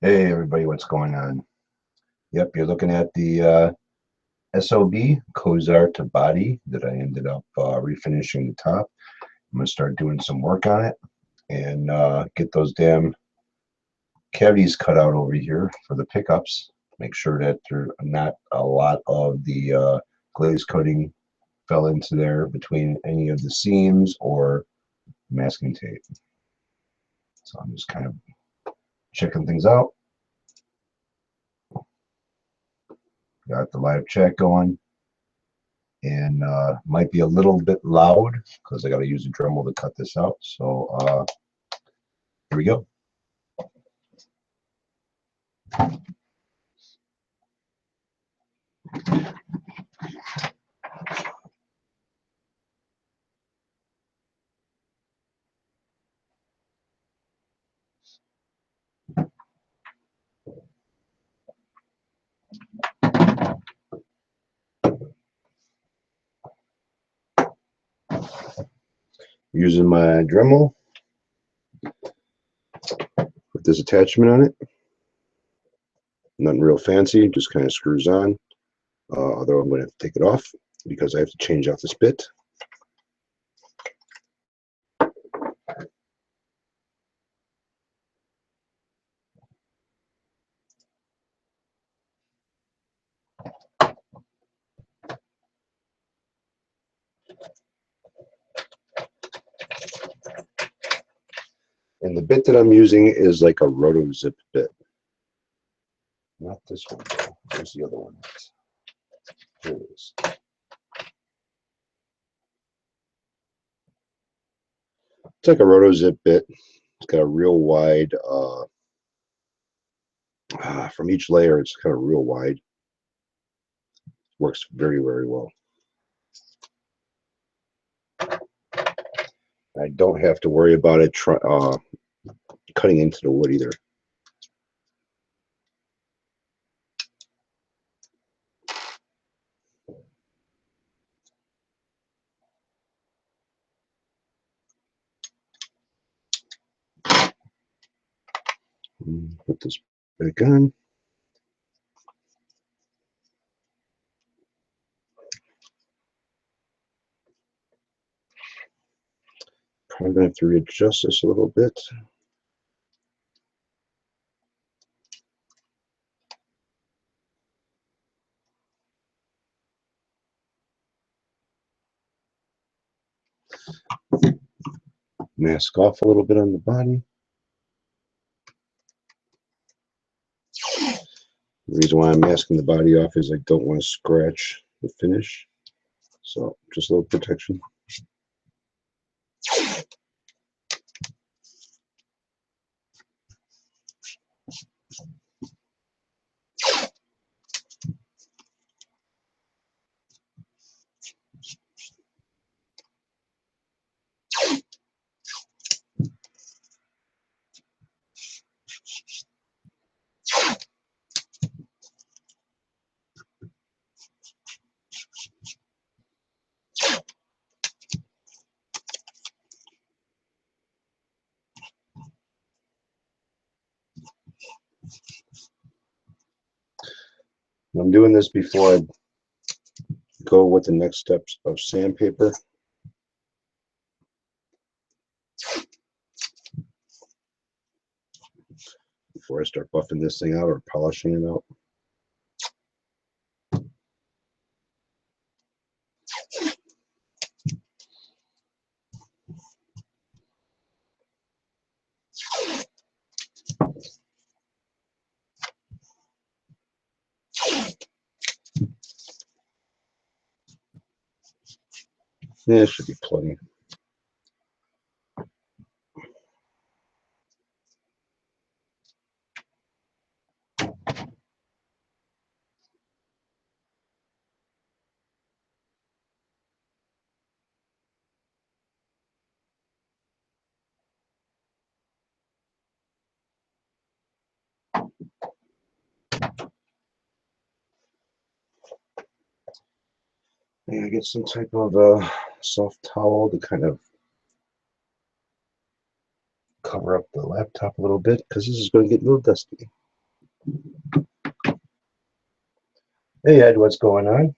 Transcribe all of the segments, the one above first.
Hey everybody, what's going on? Yep, you're looking at the SOB Cozart to body that I ended up refinishing the top. I'm gonna start doing some work on it and get those damn cavities cut out over here for the pickups. Make sure that there are not a lot of the glaze coating fell into there between any of the seams or masking tape. So I'm just kind of checking things out. Got the live chat going. And might be a little bit loud because I got to use a Dremel to cut this out. So here we go. Using my Dremel with this attachment on it. Nothing real fancy, just kind of screws on. Although I'm going to have to take it off because I have to change out this bit. And the bit that I'm using is like a RotoZip bit. Not this one, though. Where's the other one? Here it is. It's like a RotoZip bit. It's got a real wide, from each layer, it's kind of real wide. Works very, very well. I don't have to worry about it cutting into the wood either. Put this back on. Probably going to have to readjust this a little bit. Mask off a little bit on the body. The reason why I'm masking the body off is I don't want to scratch the finish. So just a little protection. I'm doing this before I go with the next steps of sandpaper. Before I start buffing this thing out or polishing it out. Yeah, it should be plenty. And I get some type of soft towel to kind of cover up the laptop a little bit because this is going to get a little dusty. Hey Ed, what's going on?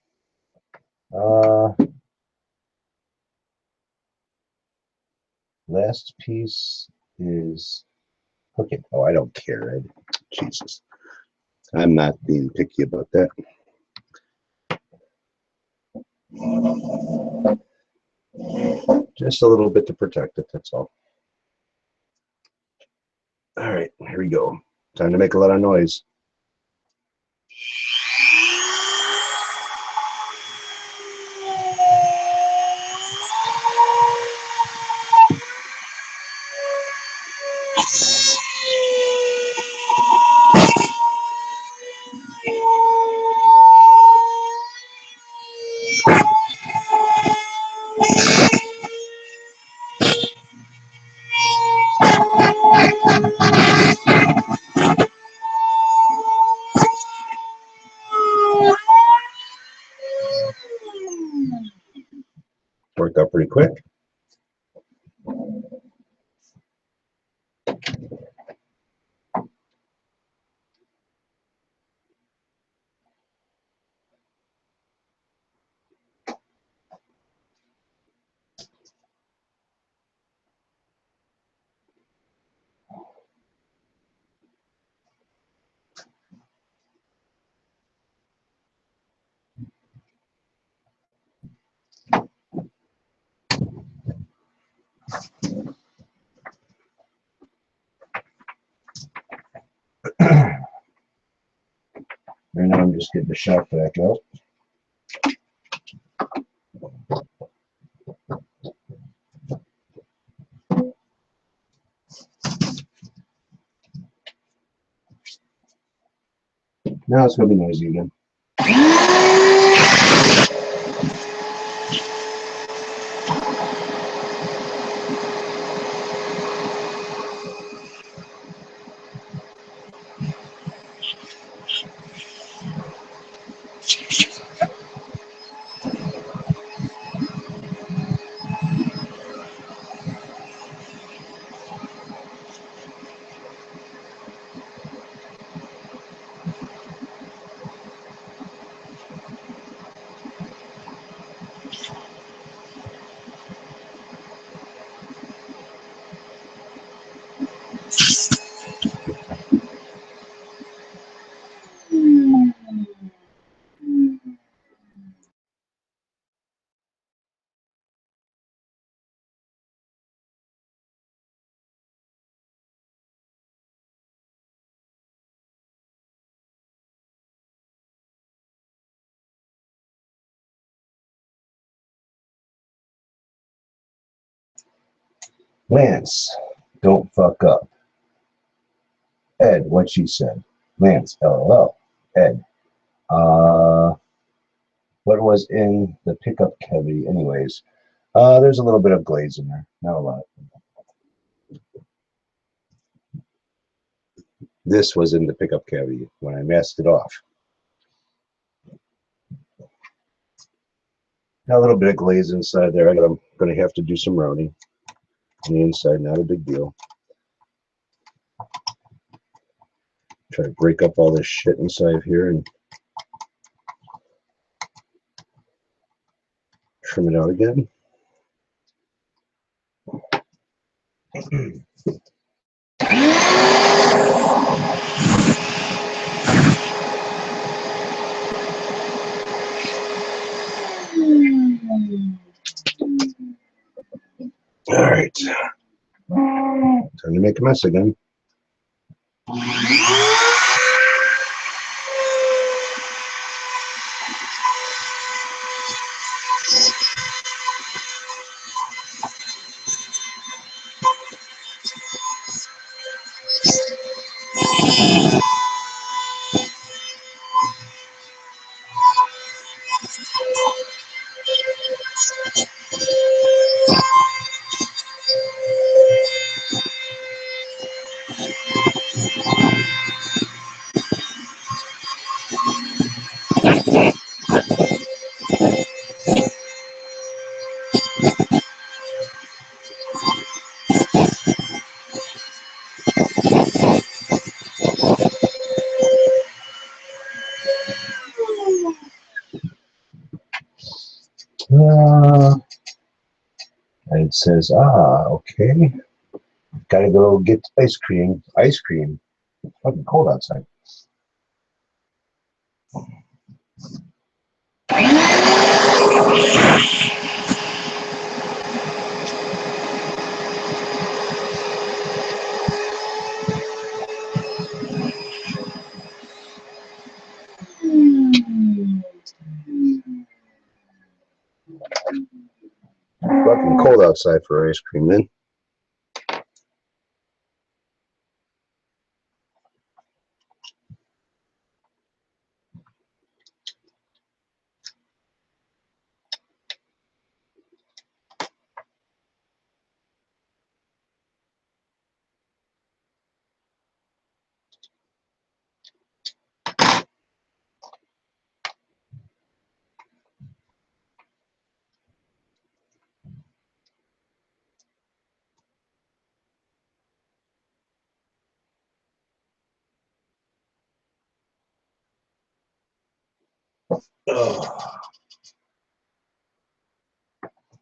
Last piece is cooking. Oh, I don't care, Ed. Jesus. I'm not being picky about that. Just a little bit to protect it, that's all. All right, here we go. Time to make a lot of noise. Worked out pretty quick. Right now I'm just getting the shop vac out. Now it's going to be noisy again. Lance, don't fuck up. Ed, what she said. Lance, LOL. Ed, what was in the pickup cavity anyways? There's a little bit of glaze in there, not a lot. This was in the pickup cavity when I masked it off. Got a little bit of glaze inside there. I'm going to have to do some rounding on the inside, not a big deal. Try to break up all this shit inside here and trim it out again. All right. Time to make a mess again. says, okay, gotta go get ice cream. Ice cream. It's fucking cold outside. Fucking cold outside for ice cream then.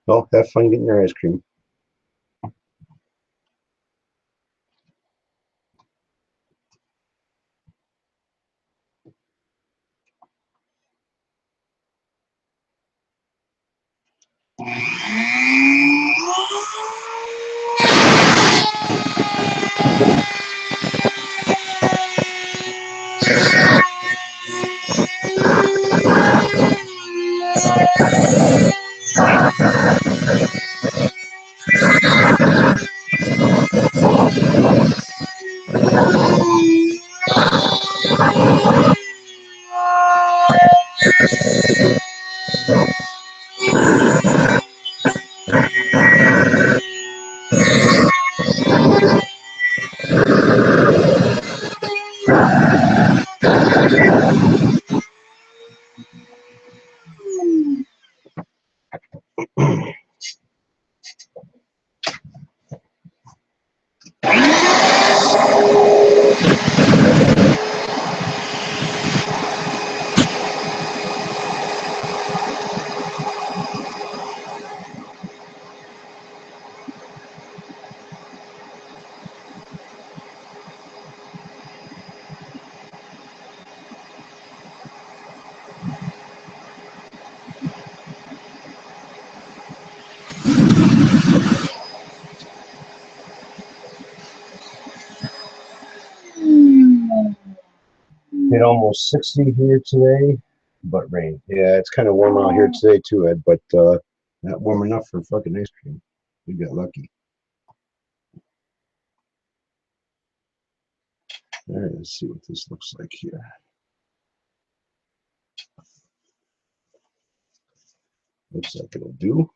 Well, have fun getting your ice cream. Hit almost 60 here today, but rain. Yeah, it's kind of warm out here today too, Ed, but not warm enough for fucking ice cream. We got lucky. All right, let's see what this looks like here. Looks like it'll do.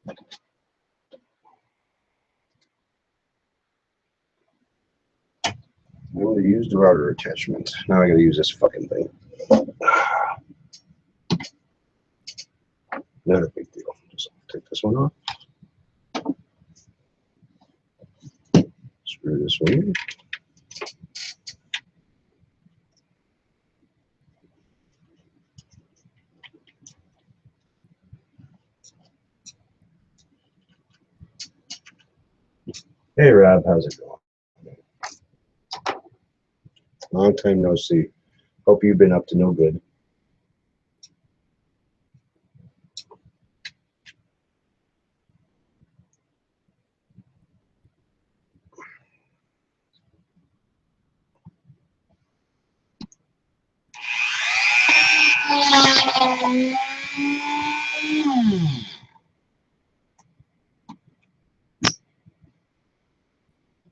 I would have used the router attachment. Now I gotta use this fucking thing. Not a big deal. Just take this one off. Screw this one in. Hey Rob, how's it going? Long time no see. Hope you've been up to no good.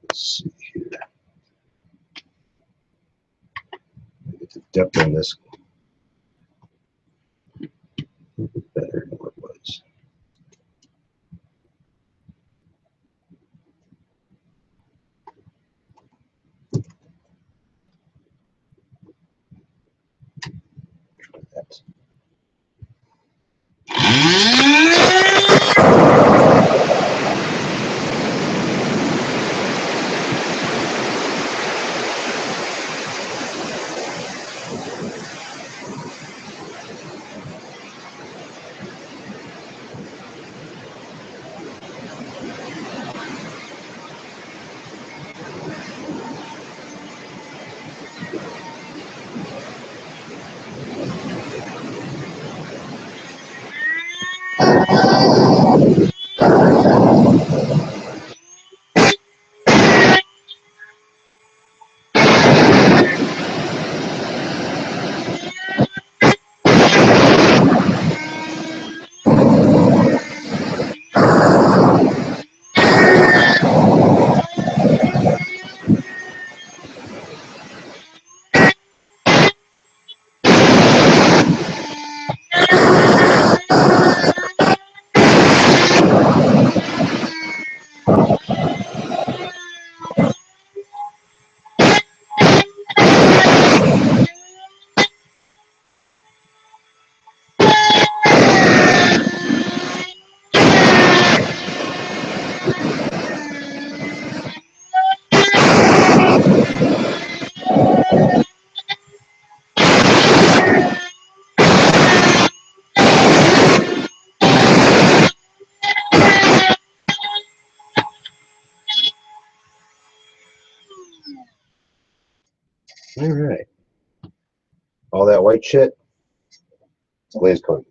Let's see here. Get the depth on this a little bit better than what it was. Try that. All right. All that white shit, it's glaze coated.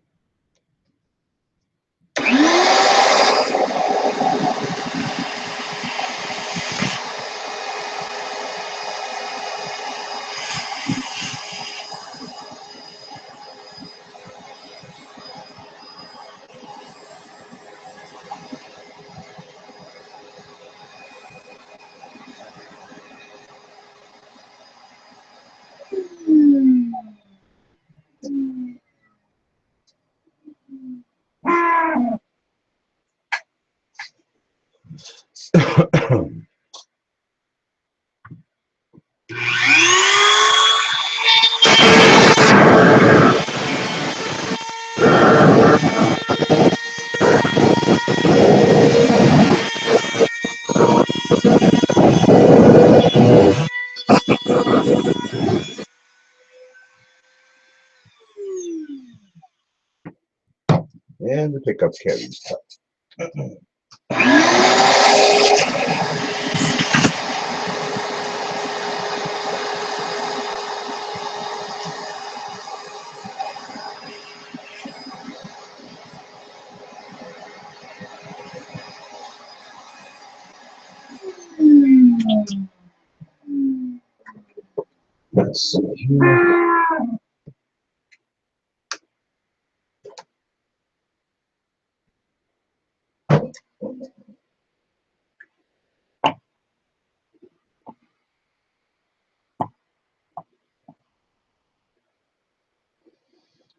And the pickup carries top. Let's see here.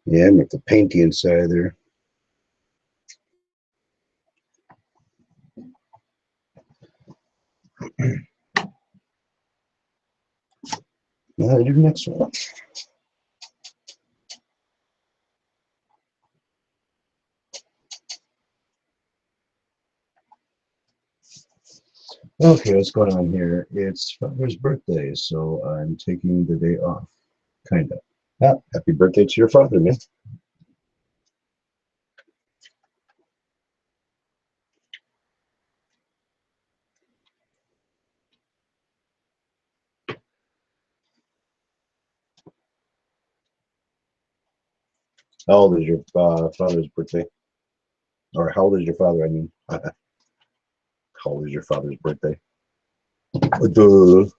Yeah, make the painty inside there. Now I do the next one. Okay, what's going on here? It's Father's birthday, so I'm taking the day off. Kinda. Ah, happy birthday to your father, man. How old is your father's birthday? Or how old is your father? I mean, how old is your father's birthday? Duh.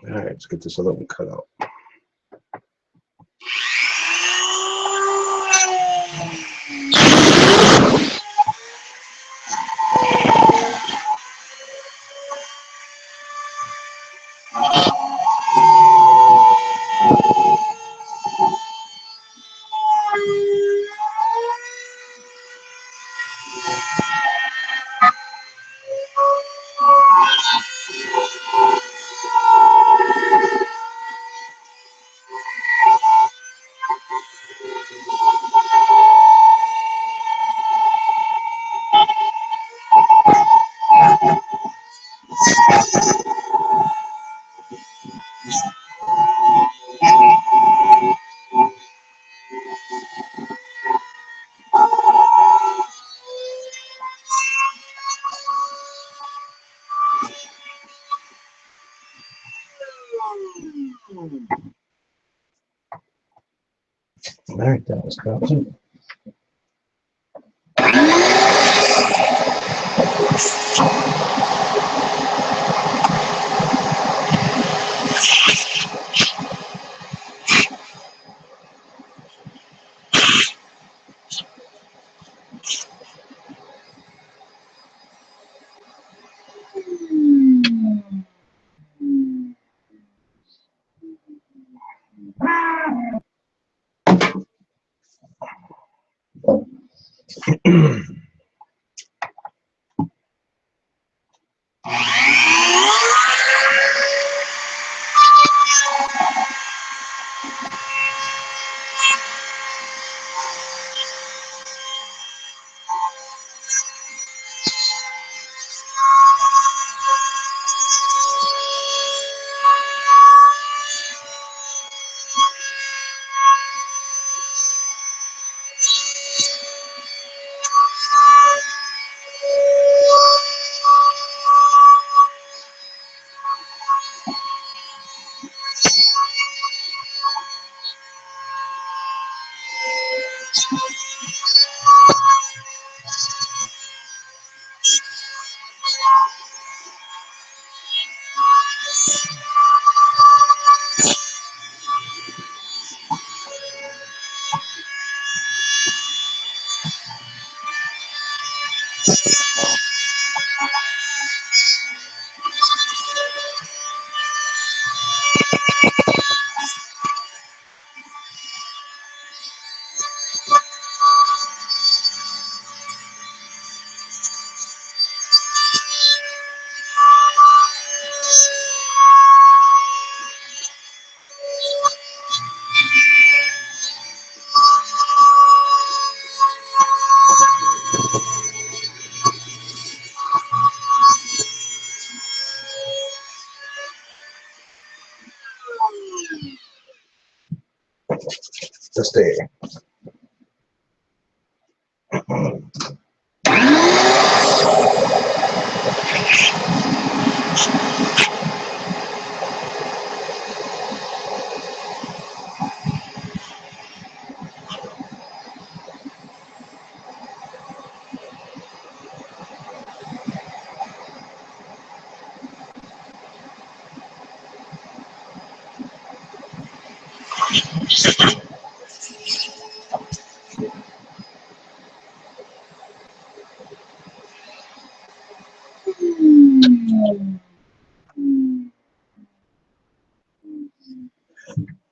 All right, let's get this other one cut out. All right, that was cut. To stay.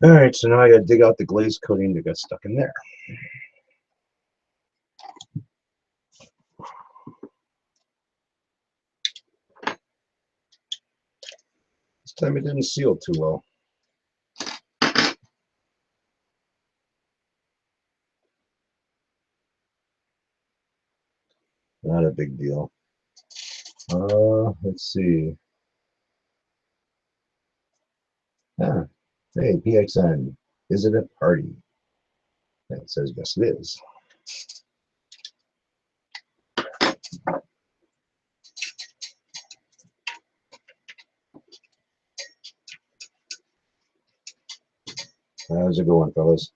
All right, so now I got to dig out the glaze coating that got stuck in there. This time it didn't seal too well. Not a big deal. Let's see. Ah, hey, PXN, is it a party? And it says, yes, it is. How's it going, fellas?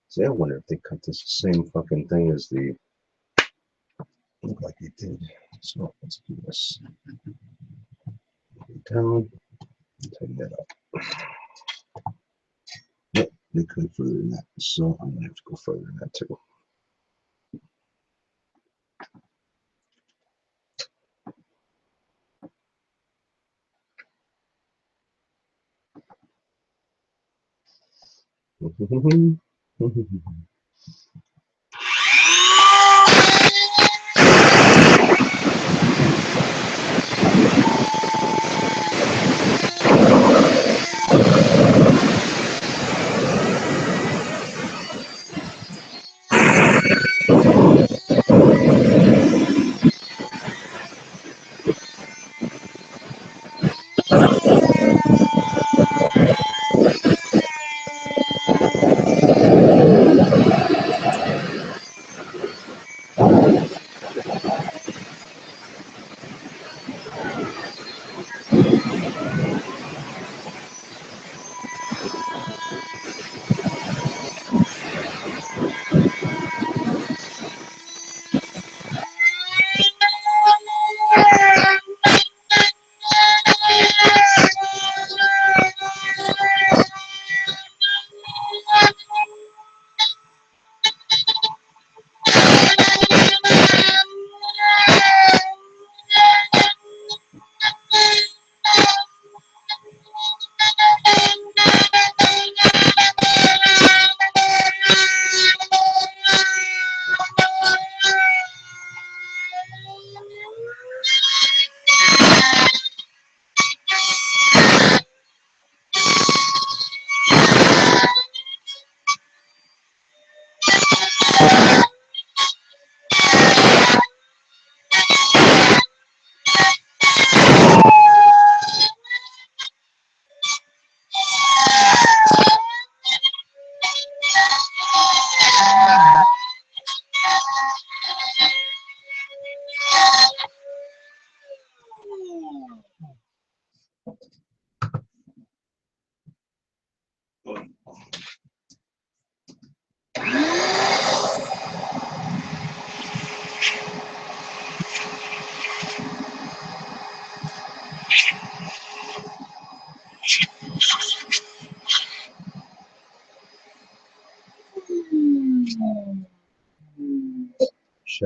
See, I wonder if they cut this same fucking thing as the. Look like they did. So let's do this. Down. Tighten that up. Yep, they could further than that. So I'm gonna have to go further than that too.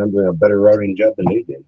I'm doing a better routing job than they did.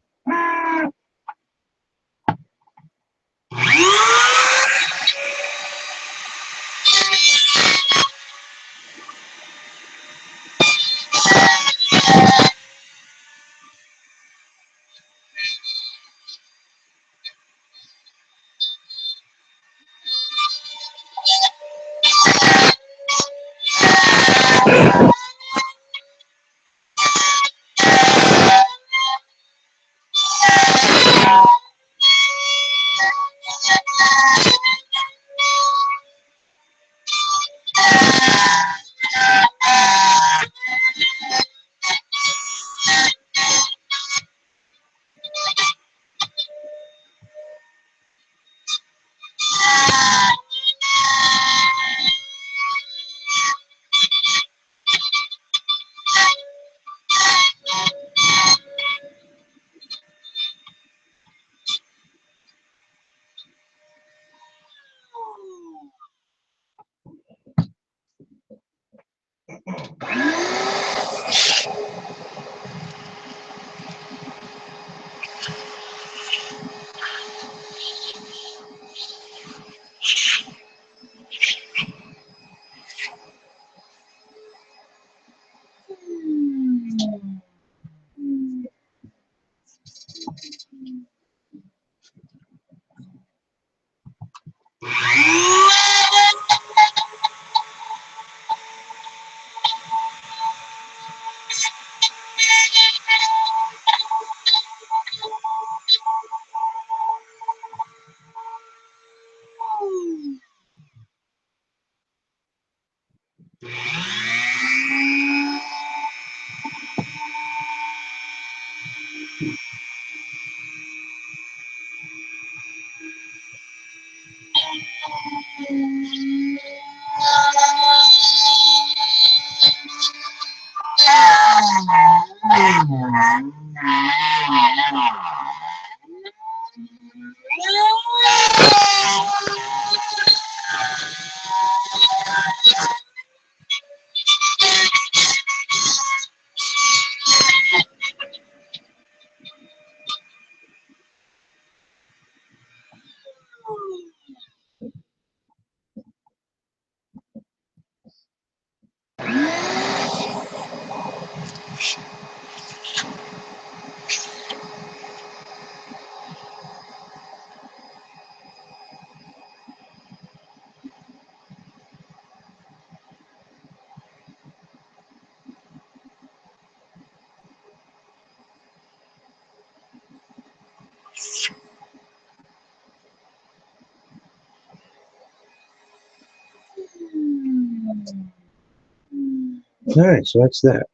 All right, so that's that.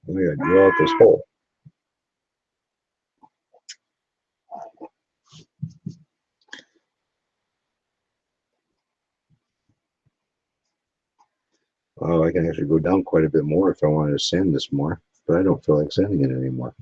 We gotta drill out this hole. Oh, I can actually go down quite a bit more if I wanted to sand this more, but I don't feel like sanding it anymore.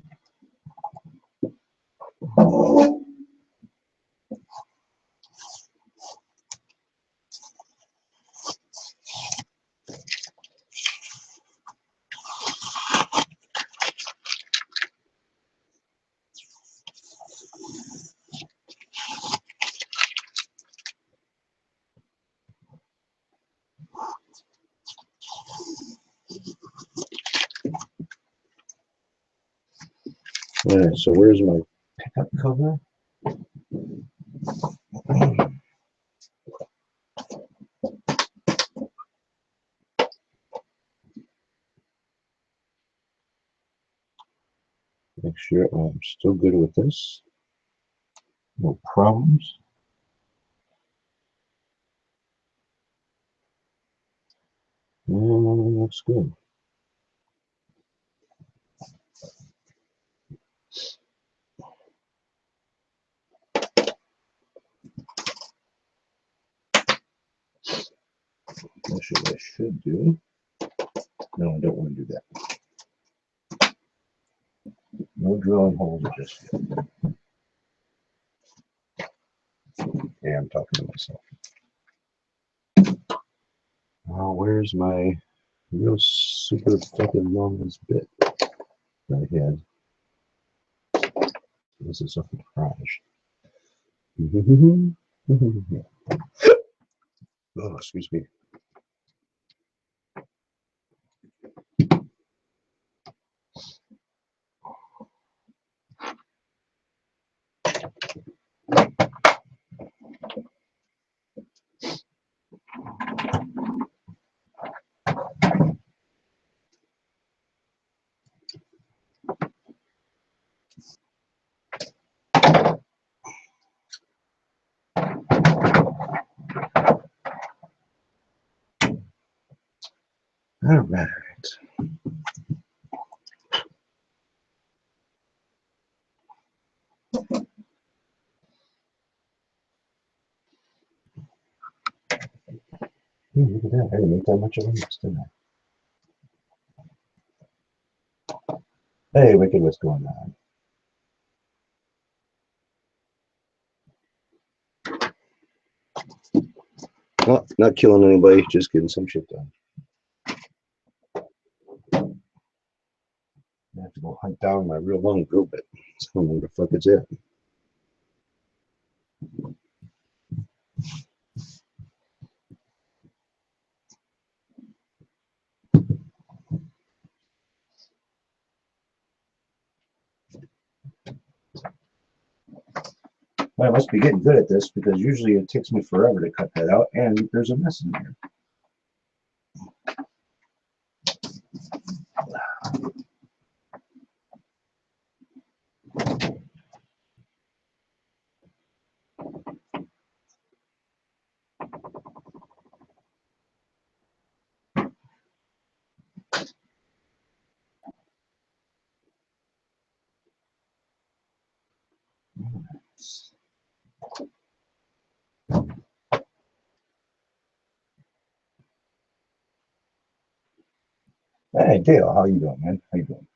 All right, so where's my pickup cover? Make sure I'm still good with this. No problems. Looks good. That's what I should do. No, I don't want to do that. No drilling holes just yet. Yeah, I'm talking to myself. Oh, where's my real super fucking longest bit that I had? This is up in the garage. Oh, excuse me. All right. Look at that. I didn't make that much of a mess, didn't I? Hey, Wicked, what's going on? Well, not killing anybody, just getting some shit done. I have to go hunt down my real long drill bit. I don't know where the fuck it's at. Well, I must be getting good at this because usually it takes me forever to cut that out, and there's a mess in here. Hey, Dale, how you doing, man? How you doing?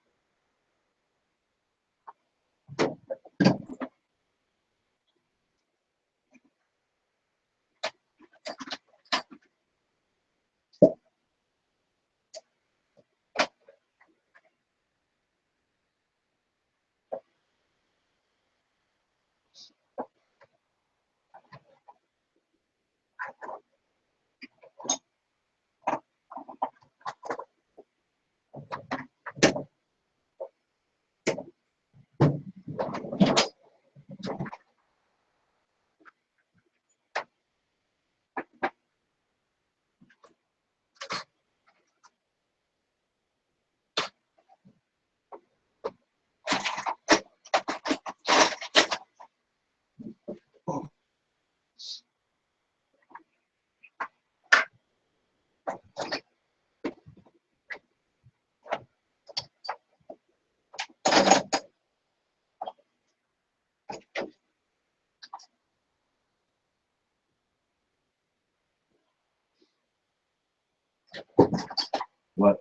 What?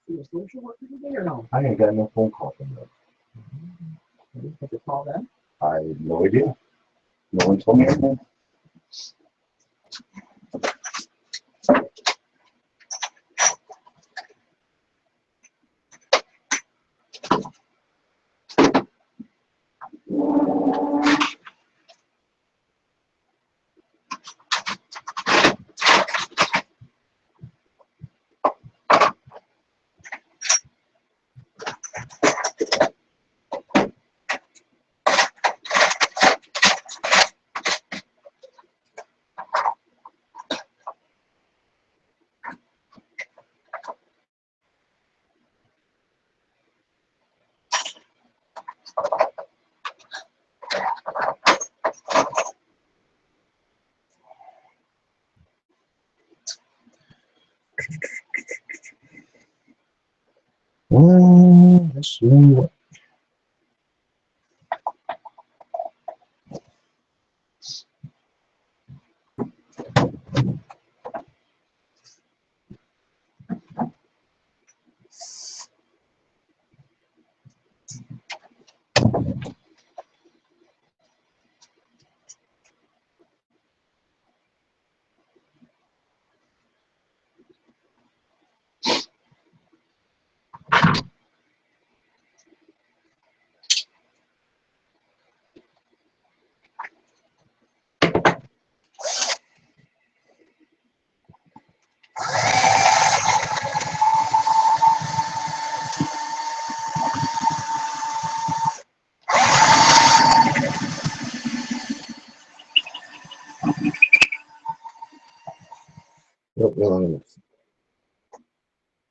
You a social worker today or no? I ain't got no phone call from them. You didn't get the call then? I have no idea. No one told me anything. Let's see what.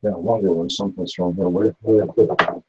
Yeah, I wonder when something's wrong here. Where I put it?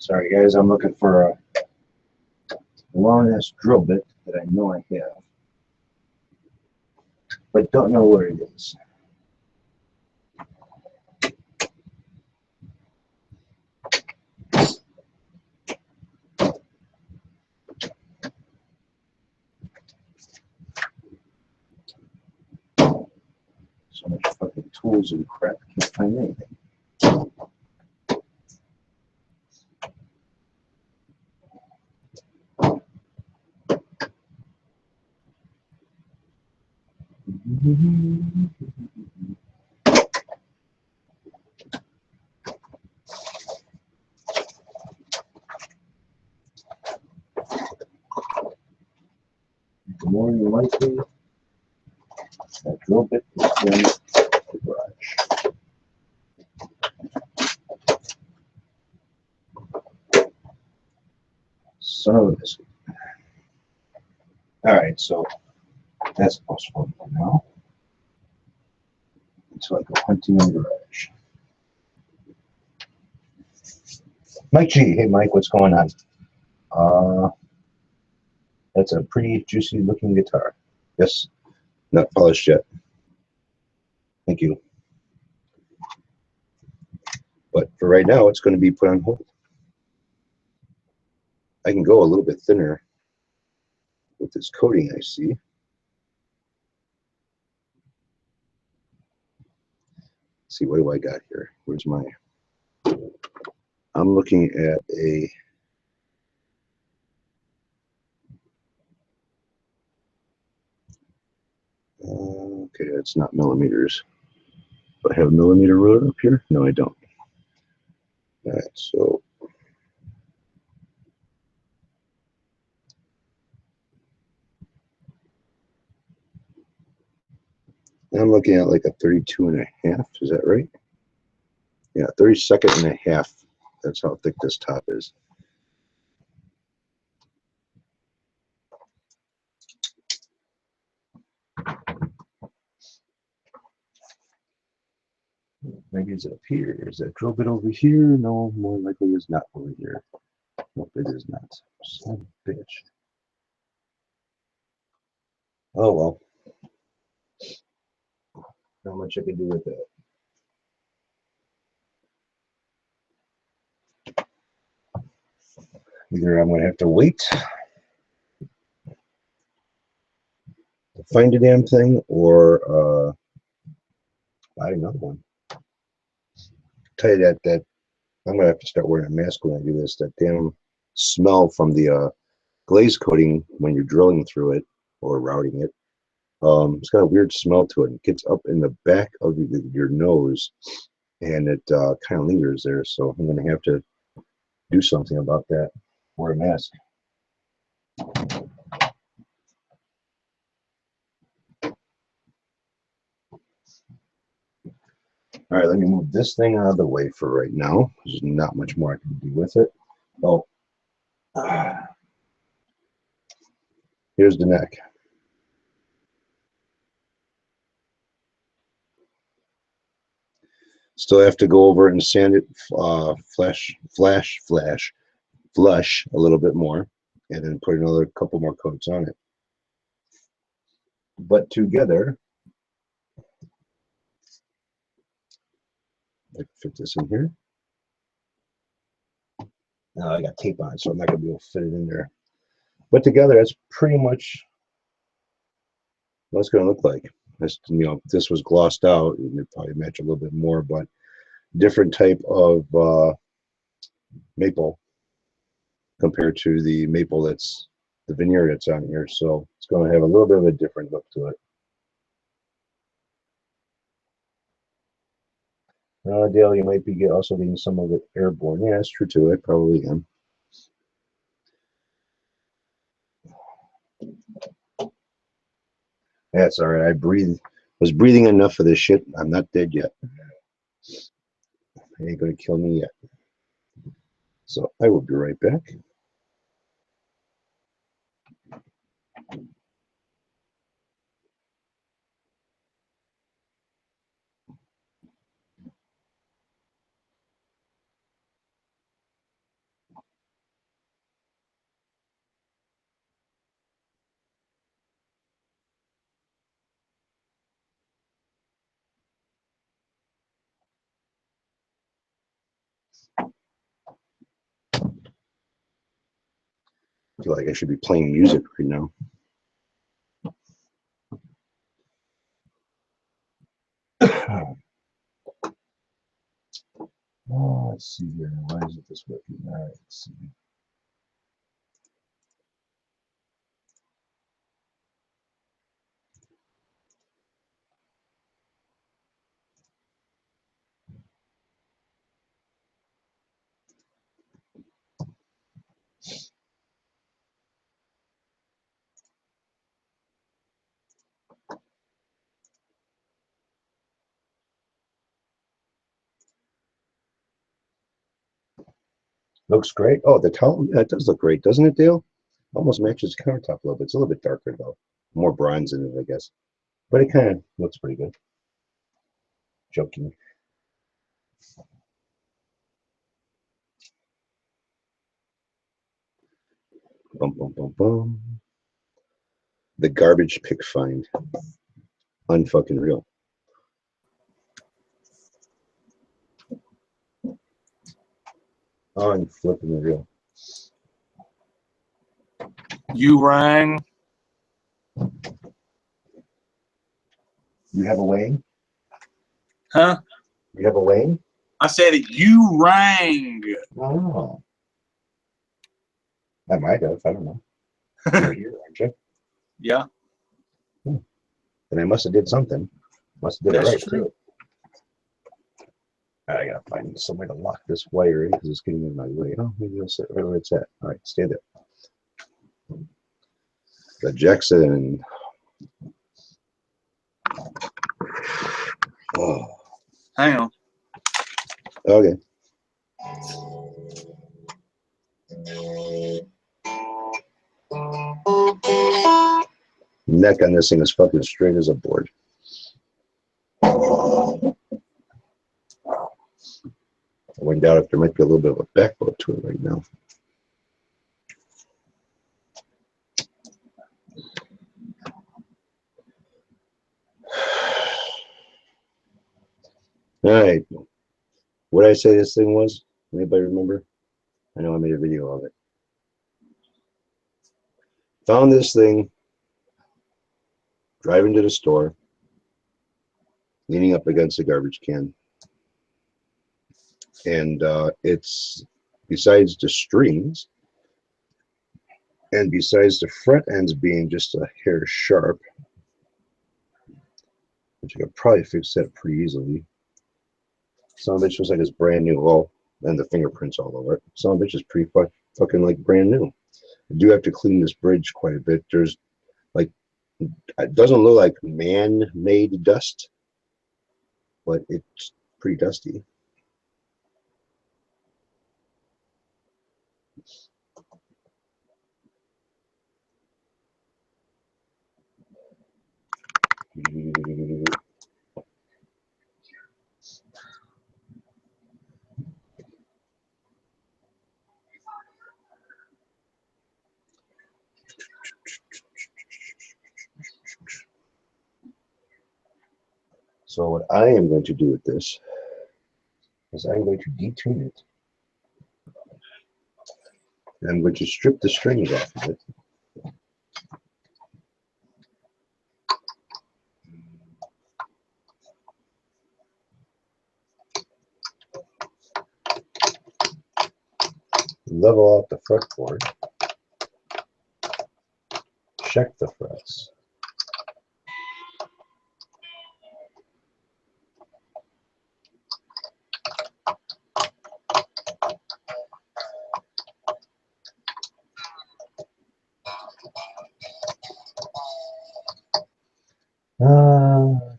Sorry guys, I'm looking for a long ass drill bit that I know I have, but don't know where it is. So much fucking tools and crap, can't find anything. The more than likely, that drill bit is in the garage. Son of a biscuit. Alright, so that's postponed for now. Until I go hunting in the garage. Mike G. Hey Mike, what's going on? That's a pretty juicy looking guitar. Yes, not polished yet. Thank you. But for right now, it's going to be put on hold. I can go a little bit thinner with this coating I see. Let's see, what do I got here? Where's my... I'm looking at a... okay, it's not millimeters. Do I have a millimeter ruler up here? No, I don't. All right, so... I'm looking at like a 32 and a half, is that right? Yeah, 32nd and a half. That's how thick this top is. Maybe it's up here. Is that drill bit over here? No, more likely it's not over here. Nope, it is not. Son of a bitch. Oh well. Not much I can do with that. Either I'm going to have to wait to find a damn thing, or buy another one. Tell you that I'm going to have to start wearing a mask when I do this. That damn smell from the glaze coating when you're drilling through it or routing it. It's got a weird smell to it. It gets up in the back of your nose, and it kind of lingers there. So I'm going to have to do something about that. Wear a mask. All right, let me move this thing out of the way for right now. There's not much more I can do with it. Oh, here's the neck. Still have to go over and sand it, flush a little bit more, and then put another couple more coats on it. But together, I can fit this in here. Now I got tape on, so I'm not gonna be able to fit it in there. But together, that's pretty much what it's gonna look like. This, you know, if this was glossed out, it would probably match a little bit more, but different type of maple compared to the maple that's the veneer that's on here. So it's going to have a little bit of a different look to it. Dale, you might be also getting some of it airborne. Yeah, that's true too. I probably am. That's all right. Was breathing enough of this shit. I'm not dead yet. It ain't gonna kill me yet. So I will be right back. I feel like I should be playing music right now. Oh, let's see here. Why isn't this working? All right, let's see. Looks great. Oh, the towel, yeah, it does look great, doesn't it, Dale? Almost matches the countertop a little bit. It's a little bit darker, though. More bronze in it, I guess. But it kind of looks pretty good. Joking. Bum, bum, bum, bum. The garbage pick find. Unfucking real. Unflipping real. You rang. You have a Wayne? Huh? You have a Wayne? I said you rang. Oh. I might have. I don't know. You're here, aren't you? Yeah, Then I must have did something. Must have did that's it right, true. too. I gotta find some way to lock this wire in because it's getting in my way. Oh, maybe it'll sit right where it's at. All right, stay there. The Jackson. Oh, Hang on. okay. Neck on this thing is fucking straight as a board. I wouldn't doubt if there might be a little bit of a backbone to it right now. All right. What did I say this thing was? Anybody remember? I know I made a video of it. Found this thing driving to the store, leaning up against a garbage can. And it's, besides the strings, and besides the front ends being just a hair sharp, which I could probably fix that pretty easily. Some of it looks like it's brand new. Well, and the fingerprints all over it. Some of it is pretty fucking like brand new. I do have to clean this bridge quite a bit. There's like, it doesn't look like man-made dust, but it's pretty dusty. So what I am going to do with this is I'm going to detune it. And I'm going to strip the strings off of it. Level out the fretboard. Check the frets.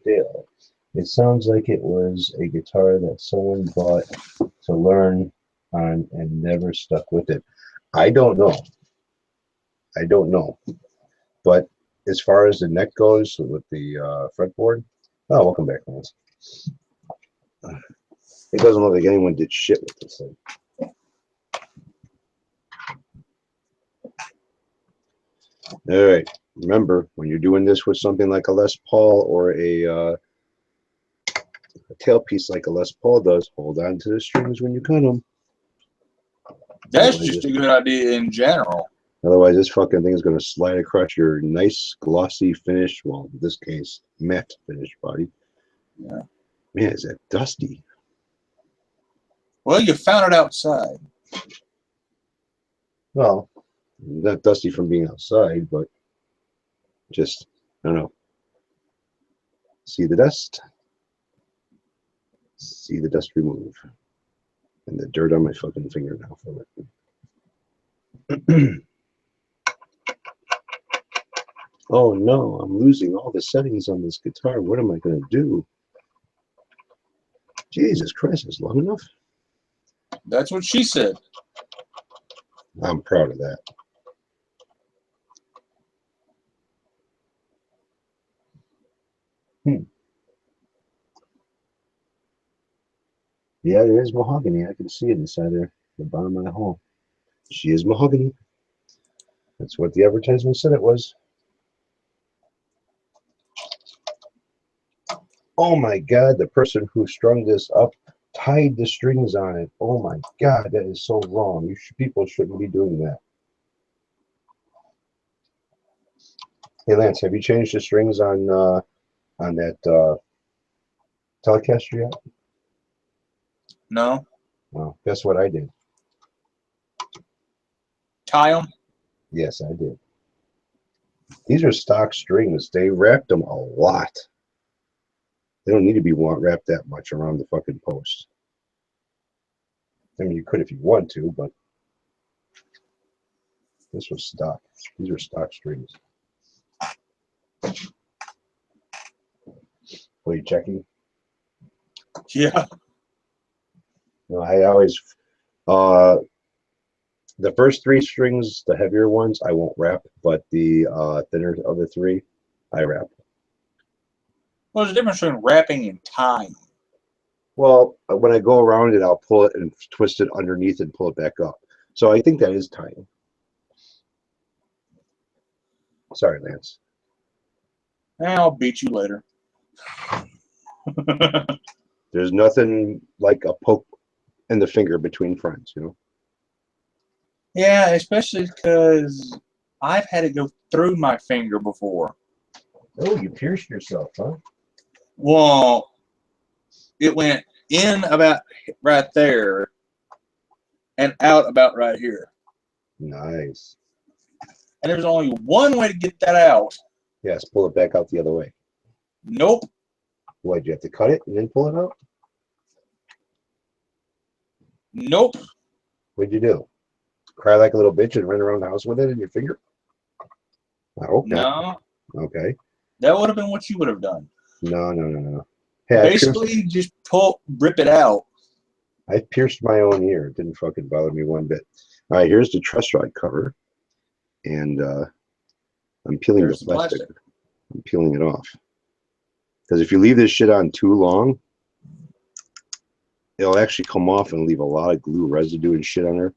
Dale. It sounds like it was a guitar that someone bought to learn on and never stuck with it. I don't know. I don't know. But as far as the neck goes with the fretboard, oh, welcome back, Lance. It doesn't look like anyone did shit with this thing. All right. Remember, when you're doing this with something like a Les Paul or a tailpiece like a Les Paul does, hold on to the strings when you cut them. That's just a good idea in general. Otherwise, this fucking thing is going to slide across your nice glossy finish. Well, in this case, matte finish body. Yeah. Man, is that dusty? Well, you found it outside. Well, not dusty from being outside, but just, I don't know. See the dust? See the dust remove. And the dirt on my fucking finger now from it. Oh no, I'm losing all the settings on this guitar. What am I going to do? Jesus Christ, it's long enough. That's what she said. I'm proud of that. Yeah, there is mahogany. I can see it inside there, the bottom of the hole. She is mahogany. That's what the advertisement said it was. Oh my God, the person who strung this up tied the strings on it. Oh my God, that is so wrong. People shouldn't be doing that. Hey Lance, have you changed the strings on that Telecaster yet? No. Well, guess what I did? Tie them. Yes, I did. These are stock strings. They wrapped them a lot. They don't need to be wrapped that much around the fucking post. I mean, you could if you want to, but this was stock. These are stock strings. What are you checking? Yeah. No, I always, the first three strings, the heavier ones, I won't wrap, but the thinner of the three, I wrap. Well, there's a difference between wrapping and tying. Well, when I go around it, I'll pull it and twist it underneath and pull it back up. So I think that is tying. Sorry, Lance. I'll beat you later. There's nothing like a poke in the finger between friends, you know? Yeah, especially because I've had it go through my finger before. Oh, you pierced yourself, huh? Well, it went in about right there and out about right here. Nice. And there's only one way to get that out. Yes, pull it back out the other way. Nope. What, you have to cut it and then pull it out? Nope. What'd you do? Cry like a little bitch and run around the house with it in your finger? I hope not. No. Okay. That would have been what you would have done. No. Hey, Basically, just rip it out. I pierced my own ear. It didn't fucking bother me one bit. All right, here's the truss rod cover. And I'm peeling There's the the plastic. plastic. I'm peeling it off. Because if you leave this shit on too long, it'll actually come off and leave a lot of glue residue and shit on there.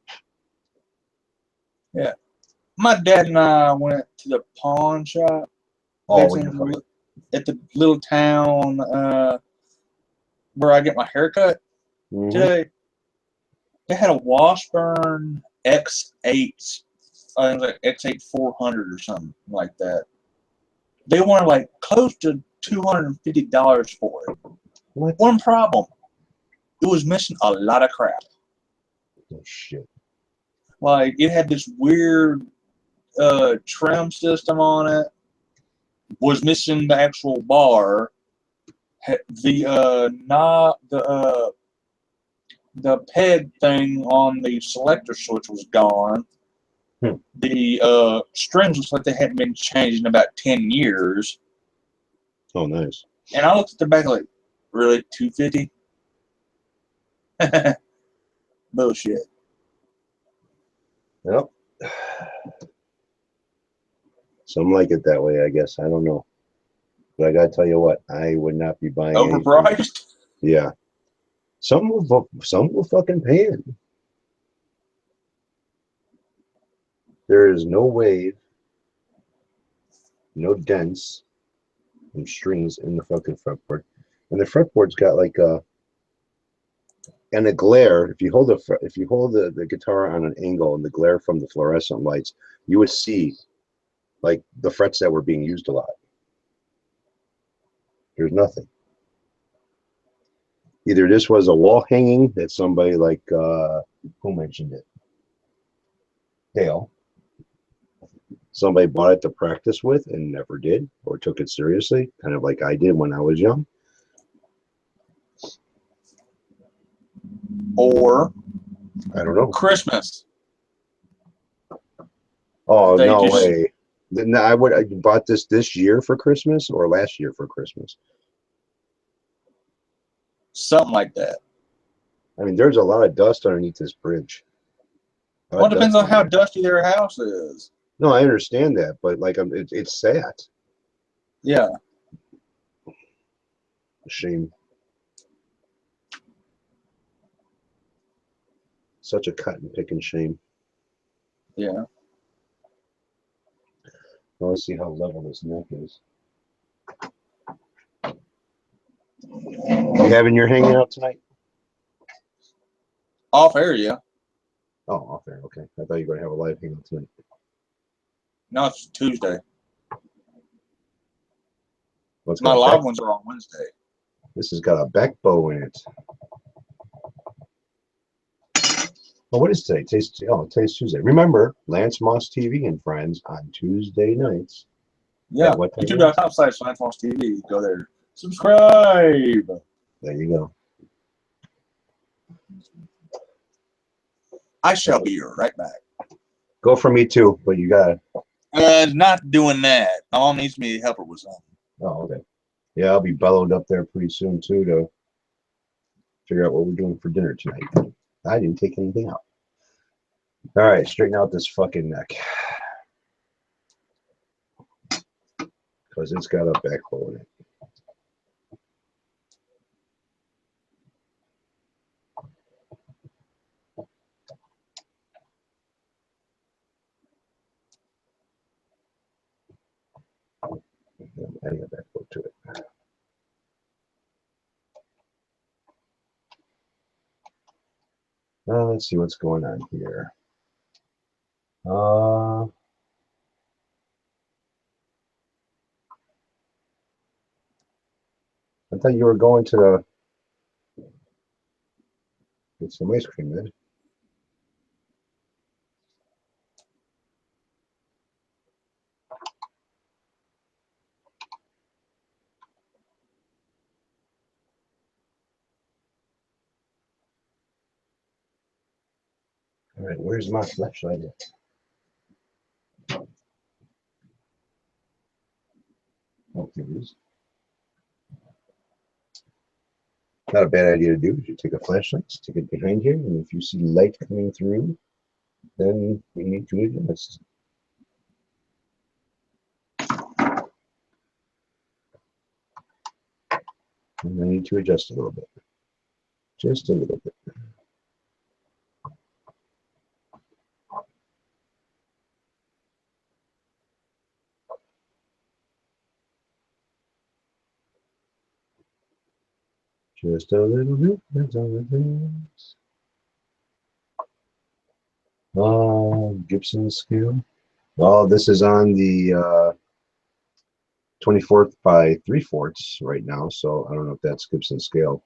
Yeah. My dad and I went to the pawn shop. Oh, That's when in you're fine. at the little town where I get my haircut Mhm. today. They had a Washburn X8, I think it was like X8 400 or something like that. They wanted like close to $250 for it. What? One problem, it was missing a lot of crap. Oh, shit. Like it had this weird trim system on it. Was missing the actual bar. The peg thing on the selector switch was gone. The strings looks like they hadn't been changed in about 10 years. Oh, nice. And I looked at the back like, really, $250? Bullshit. Yep. Some like it that way, I guess. I don't know. But I gotta tell you what, I would not be buying anything. Overpriced? Yeah. Some will fucking pay it. There is no wave, no dents, and strings in the fucking fretboard. And the fretboard's got like a And the glare, if you hold the guitar on an angle and the glare from the fluorescent lights, you would see like the frets that were being used a lot. There's nothing. Either this was a wall hanging that somebody like who mentioned it? Dale. Somebody bought it to practice with and never did or took it seriously, kind of like I did when I was young. Or I don't know. Christmas. Oh, They no just- way. Then I bought this year for Christmas or last year for Christmas. Something like that. I mean, there's a lot of dust underneath this bridge. Well, it depends on how dusty their house is. No, I understand that, but like it's sad. Yeah. Shame. Such a cotton picking shame. Yeah. Well, let's see how level this neck is. You having your hanging out tonight? Off air, yeah. Oh, off there. Okay. I thought you were going to have a live hangout tonight. No, it's Tuesday. What's My live ones are on Wednesday. This has got a back bow in it. Well, what is today? Today's Tuesday. Remember, Lance Moss TV and Friends on Tuesday nights. Yeah. what time? YouTube.com/ScienceWatchTV. Go there. Subscribe. There you go. I shall be right back. Go for me too, but you got to. Not doing that. Mom needs me to help her with something. Oh, okay. Yeah, I'll be bellowed up there pretty soon too to figure out what we're doing for dinner tonight. I didn't take anything out. All right, straighten out this fucking neck. Because it's got a back hole in it. Adding a back hole to it. Let's see what's going on here. I thought you were going to get some ice cream, man. All right, where's my flashlight at? Oh, here it is. Not a bad idea to do. You take a flashlight, stick it behind here, and if you see light coming through, then we need to adjust. And I need to adjust a little bit. Just a little bit. Just a little bit. That's all it is. Gibson scale. Well, this is on the 24th by 3/4 right now, so I don't know if that's Gibson scale.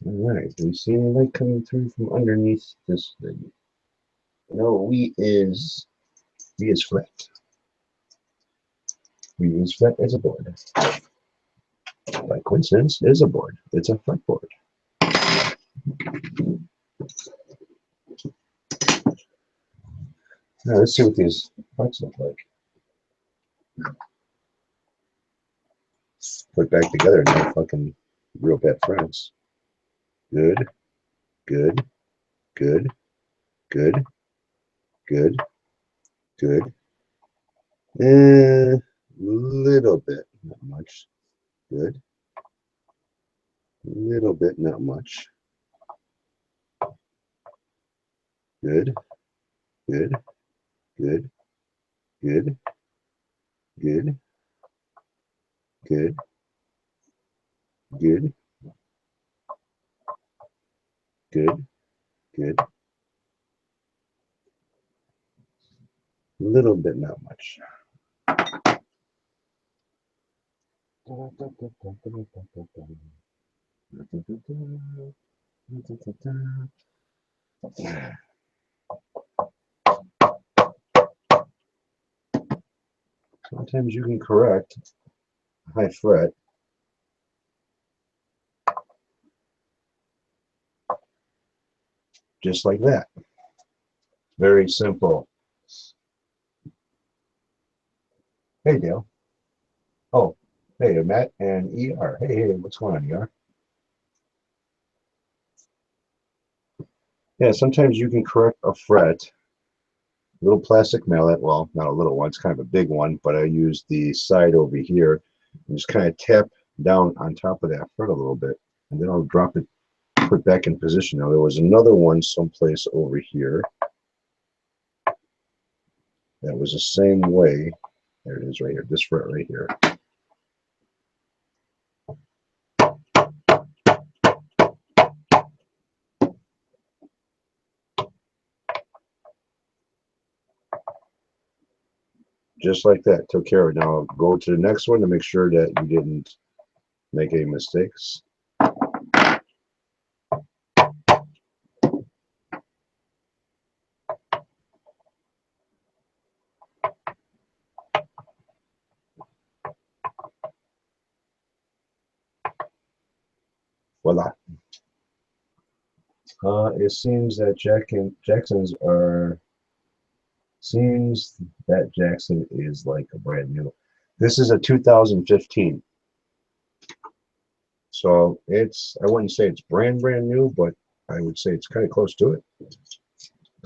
All right, do we see any light coming through from underneath this thing? No, V is flat. We use flat as a board. By coincidence, it is a board. It's a fretboard. Now let's see what these parts look like. Put back together, no fucking real bad friends. Good, good, good, good, good, good. Little bit, not much. Good. Little bit, not much. Good, good, good, Good. Good. Good. Good. Good. Good. A little bit, not much. Sometimes you can correct a high fret. Just like that. Very simple. Hey, Dale. Oh, hey, Matt and ER. Hey, what's going on, ER? Yeah, sometimes you can correct a fret. Little plastic mallet, well, not a little one, it's kind of a big one, but I use the side over here and just kind of tap down on top of that fret a little bit, and then I'll drop it, put back in position. Now, there was another one someplace over here that was the same way. There it is right here, this fret right here. Just like that, took care of it. Now go to the next one to make sure that you didn't make any mistakes. Voila. It seems that Jackson is like a brand new. This is a 2015. So I wouldn't say it's brand new, but I would say it's kind of close to it.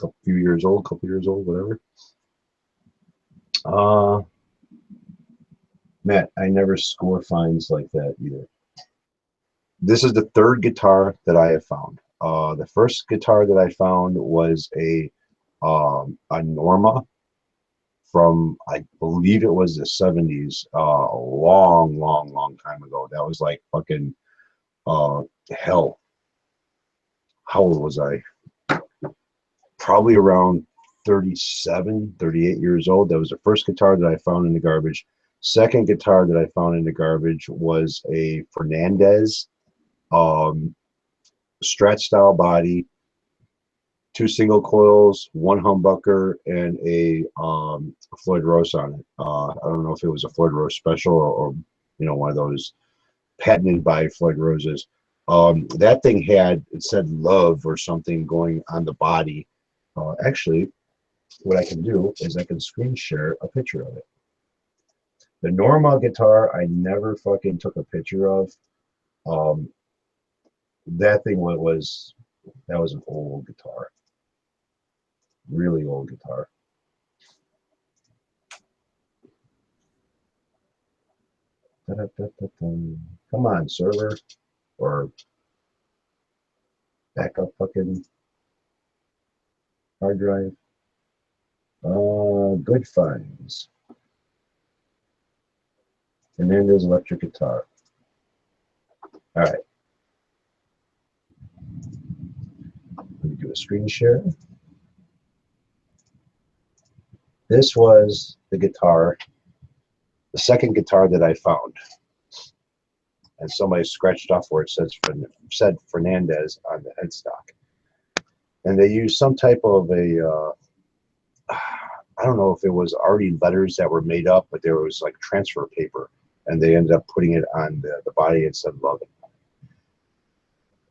A few years old, whatever. Matt, I never score finds like that either. This is the third guitar that I have found. The first guitar that I found was a Norma from, I believe it was the 70s, a long time ago. That was like fucking hell. How old was I? Probably around 37, 38 years old. That was the first guitar that I found in the garbage. Second guitar that I found in the garbage was a Fernandez Strat style body, 2 single coils, 1 humbucker, and a Floyd Rose on it. I don't know if it was a Floyd Rose special or one of those patented by Floyd Roses. That thing it said love or something going on the body. Actually, what I can do is I can screen share a picture of it. The Norma guitar I never fucking took a picture of. That thing was an old guitar. Really old guitar. Come on, server. Or backup fucking hard drive. Good finds. And then there's electric guitar. All right. Let me do a screen share. This was the guitar, the second guitar that I found. And somebody scratched off where it said Fernandez on the headstock. And they used some type of I don't know if it was already letters that were made up, but there was like transfer paper, and they ended up putting it on the body and said love it.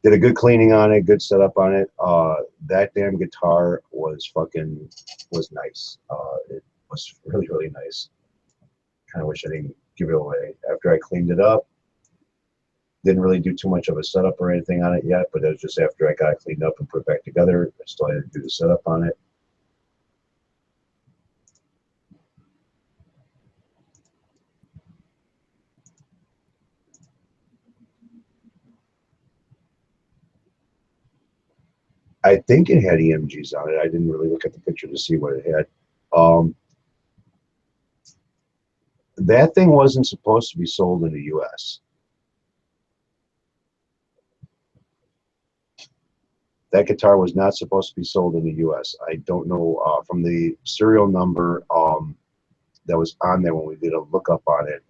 Did a good cleaning on it, good setup on it. That damn guitar was nice. It was really nice. Kind of wish I didn't give it away. After I cleaned it up, didn't really do too much of a setup or anything on it yet, but it was just after I got it cleaned up and put it back together, I still had to do the setup on it. I think it had EMGs on it. I didn't really look at the picture to see what it had. that thing wasn't supposed to be sold in the U.S. That guitar was not supposed to be sold in the U.S. I don't know from the serial number that was on there when we did a lookup on it.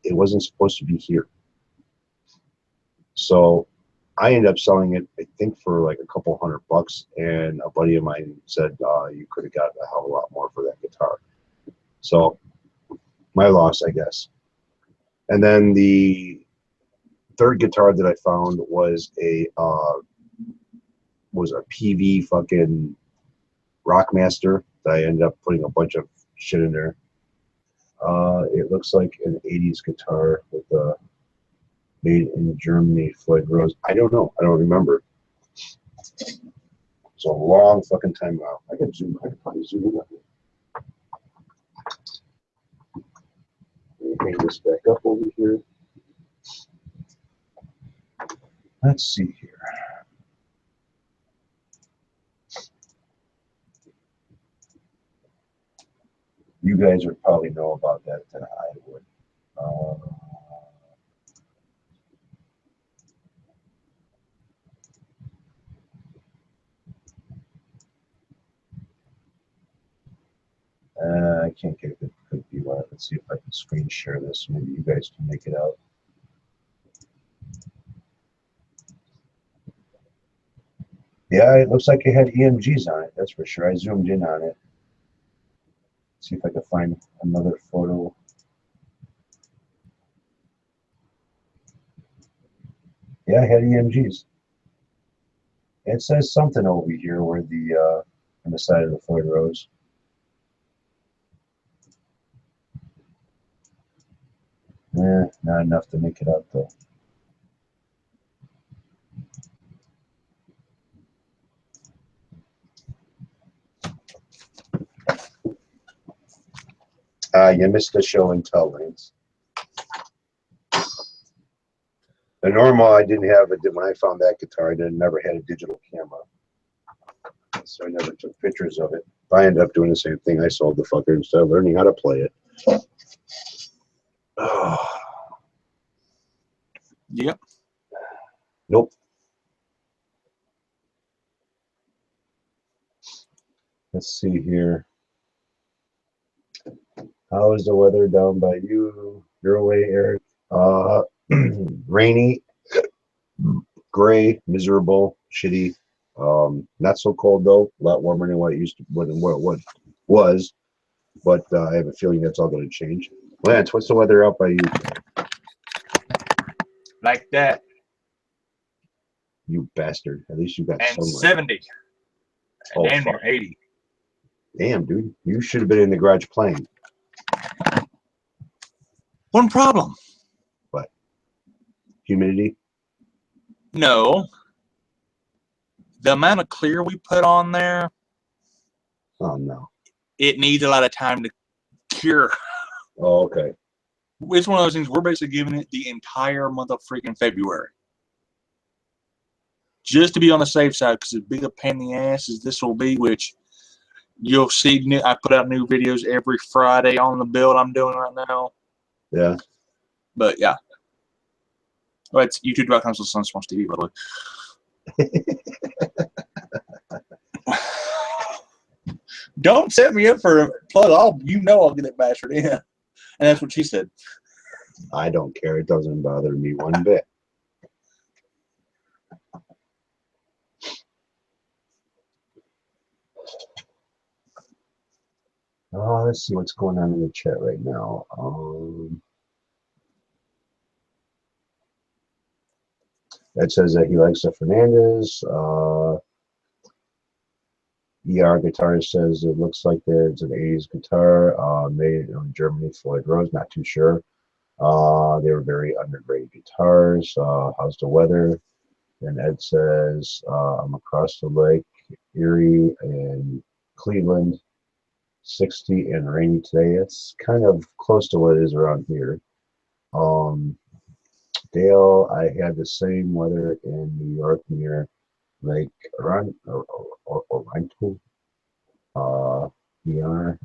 It wasn't supposed to be here. So I ended up selling it, I think, for like a couple $100, and a buddy of mine said you could have got a hell of a lot more for that guitar. So my loss, I guess. And then the third guitar that I found was a PV fucking Rockmaster that I ended up putting a bunch of shit in there. It looks like an 80s guitar with a made in Germany Floyd Rose. I don't know. I don't remember. It's a long fucking time now. I could probably zoom in on it. Let me bring this back up over here. Let's see here. You guys would probably know about that than I would. I can't get a good view on it. Let's see if I can screen share this. Maybe you guys can make it out. Yeah, it looks like it had EMGs on it. That's for sure. I zoomed in on it. See if I can find another photo. Yeah, it had EMGs. It says something over here where the on the side of the Floyd Rose. Not enough to make it out though. You missed the show and tell, Lance. The normal, I didn't have it when I found that guitar. I never had a digital camera, so I never took pictures of it. I ended up doing the same thing. I sold the fucker instead of learning how to play it. Yep. Nope. Let's see here. How is the weather down by you? Your way, Eric? Rainy, gray, miserable, shitty. Not so cold though. A lot warmer than what it used to, what it was. But I have a feeling that's all going to change. Lance, what's the weather out by you? Like that. You bastard. At least you got And sunlight. 70. Oh, And fuck. 80. Damn, dude. You should have been in the garage playing. One problem. What? Humidity? No. The amount of clear we put on there, Oh, no. it needs a lot of time to cure. Oh, okay. It's one of those things, we're basically giving it the entire month of freaking February. Just to be on the safe side, because as big a pain in the ass as this will be, which you'll see, I put out new videos every Friday on the build I'm doing right now. Yeah. But yeah. Well, it's youtube.com/Sunsparks TV, by the way. Don't set me up for a plug. I'll get it bastard in. And that's what she said. I don't care. It doesn't bother me one bit. Let's see what's going on in the chat right now. That says that he likes the Fernandez. ER guitarist says it looks like it's an 80s guitar made in Germany, Floyd Rose. Not too sure. They were very underrated guitars. How's the weather? And Ed says, I'm across the lake, Erie and Cleveland, 60 and rainy today. It's kind of close to what it is around here. Dale, I had the same weather in New York near Lake Oronto. ER.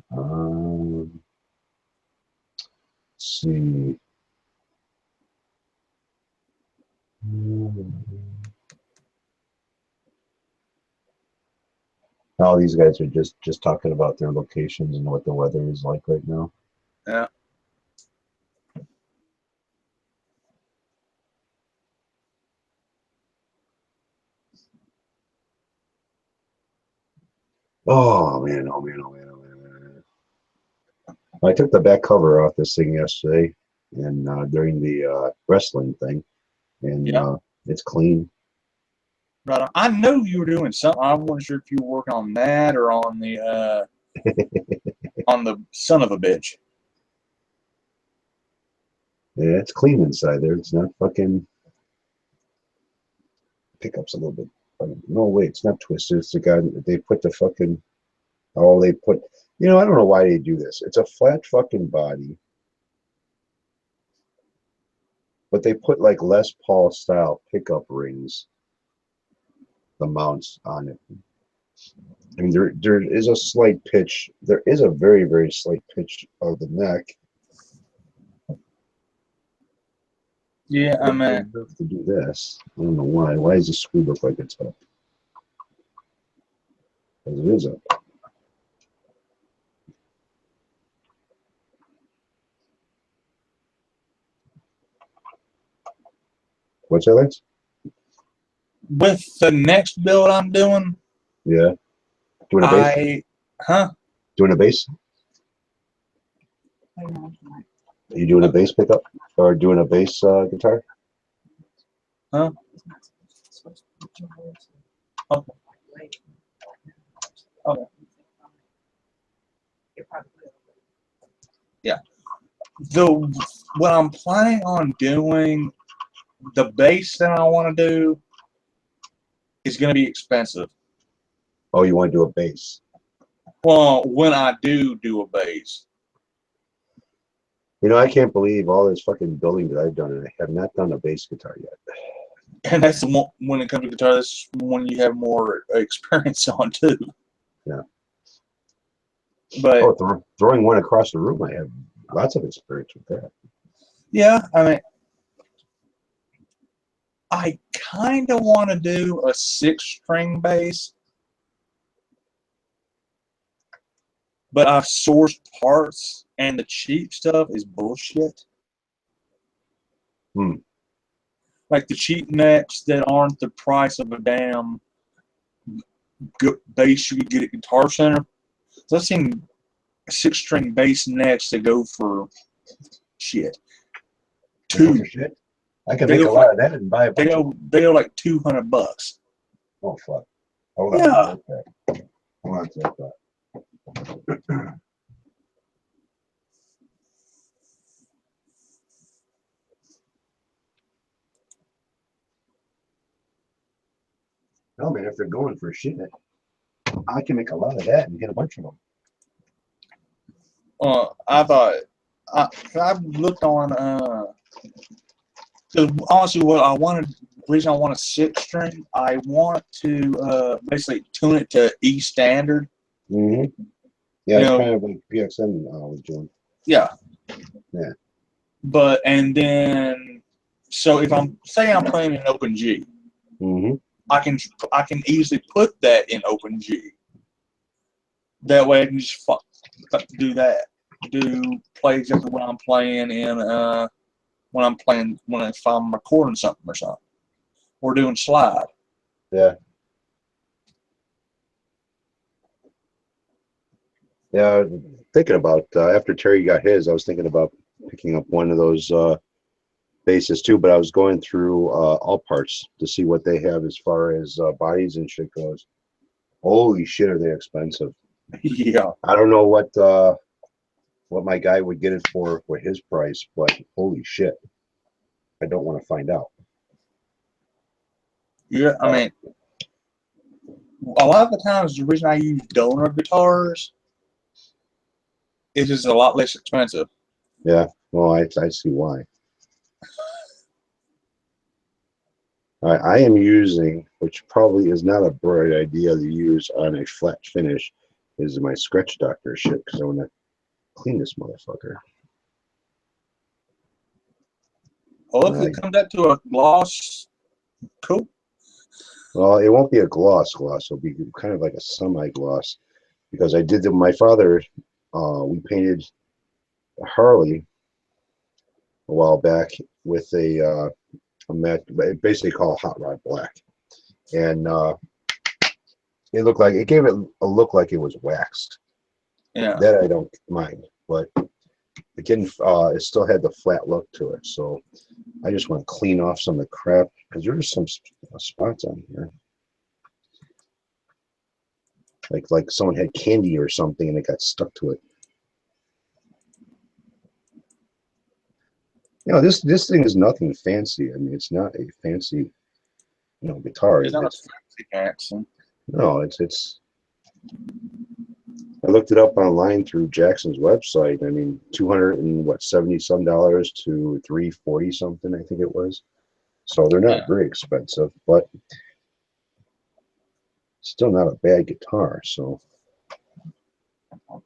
see. All these guys are just talking about their locations and what the weather is like right now. Yeah. Oh man, oh man, oh man, oh man, oh man. I took the back cover off this thing yesterday and during the wrestling thing, and Yeah. it's clean. Right on. I know you were doing something. I wasn't sure if you were working on that or on the son of a bitch. Yeah, it's clean inside there. It's not fucking pickups a little bit. No, wait, it's not twisted. It's the guy they put the fucking. Oh, they put. You know, I don't know why they do this. It's a flat fucking body, but they put like Les Paul style pickup rings, the mounts on it. I mean, there is a slight pitch. There is a very, very slight pitch of the neck. Yeah, I mean, Enough to do this. I don't know why. Why does the screw look like it's up? Because it is up. What's that, Lex? with the next build I'm doing, Yeah. Doing a bass? Doing a bass? Are you doing a bass pickup? Or doing a bass guitar? Huh? Okay. Okay. Yeah. What I'm planning on doing, the bass that I want to do is going to be expensive. Oh, you want to do a bass? Well, when I do a bass. You know, I can't believe all this fucking building that I've done, and I have not done a bass guitar yet. And that's the one, when it comes to guitar, that's one you have more experience on too. Yeah. But Oh, throwing one across the room, I have lots of experience with that. yeah, I mean, I kind of want to do a 6-string bass, but I've sourced parts, and the cheap stuff is bullshit. Hmm. Like the cheap necks that aren't the price of a damn bass you could get at Guitar Center. So I've seen 6-string bass necks that go for shit. Oh, shit. I can They make a go lot for- of that and buy a bunch of them. They go like $200. Oh, fuck. Hold on. Yeah. Okay. Hold on to that. No, man, if they're going for shit, I can make a lot of that and get a bunch of them. I thought I looked on because honestly, what I wanted, the reason I want a 6-string, I want to basically tune it to E standard. Mm-hmm. Yeah, You it's know, kind of like PXN was doing. Yeah. Yeah. But and then, so if I'm playing in open G, Mm-hmm. I can easily put that in open G. That way I can just do that. Play exactly what I'm playing in if I'm recording something or something. Or doing slide. Yeah. Yeah, thinking about after Terry got his, I was thinking about picking up one of those basses too, but I was going through all parts to see what they have as far as bodies and shit goes. Holy shit, are they expensive? Yeah. I don't know what my guy would get it for his price, but holy shit, I don't want to find out. Yeah, I mean, a lot of the times the reason I use donor guitars is it's a lot less expensive. Yeah, well, I see why. I am using, which probably is not a bright idea to use on a flat finish, is my Scratch Doctor shit, because I want to clean this motherfucker. Well, if it comes out to a gloss, cool. Well, it won't be a gloss. It'll be kind of like a semi-gloss, because I did my father. We painted a Harley a while back with a matte, basically called Hot Rod Black, and it looked like, it gave it a look like it was waxed. Yeah. That I don't mind, but again, it still had the flat look to it. So I just want to clean off some of the crap, because there's some spots on here, like someone had candy or something and it got stuck to it. You know, this thing is nothing fancy. I mean, it's not a fancy, guitar. It's not a fancy Jackson. No, it's. I looked it up online through Jackson's website. I mean, $270 some to $340 something, I think it was. So they're not very expensive, but still not a bad guitar. So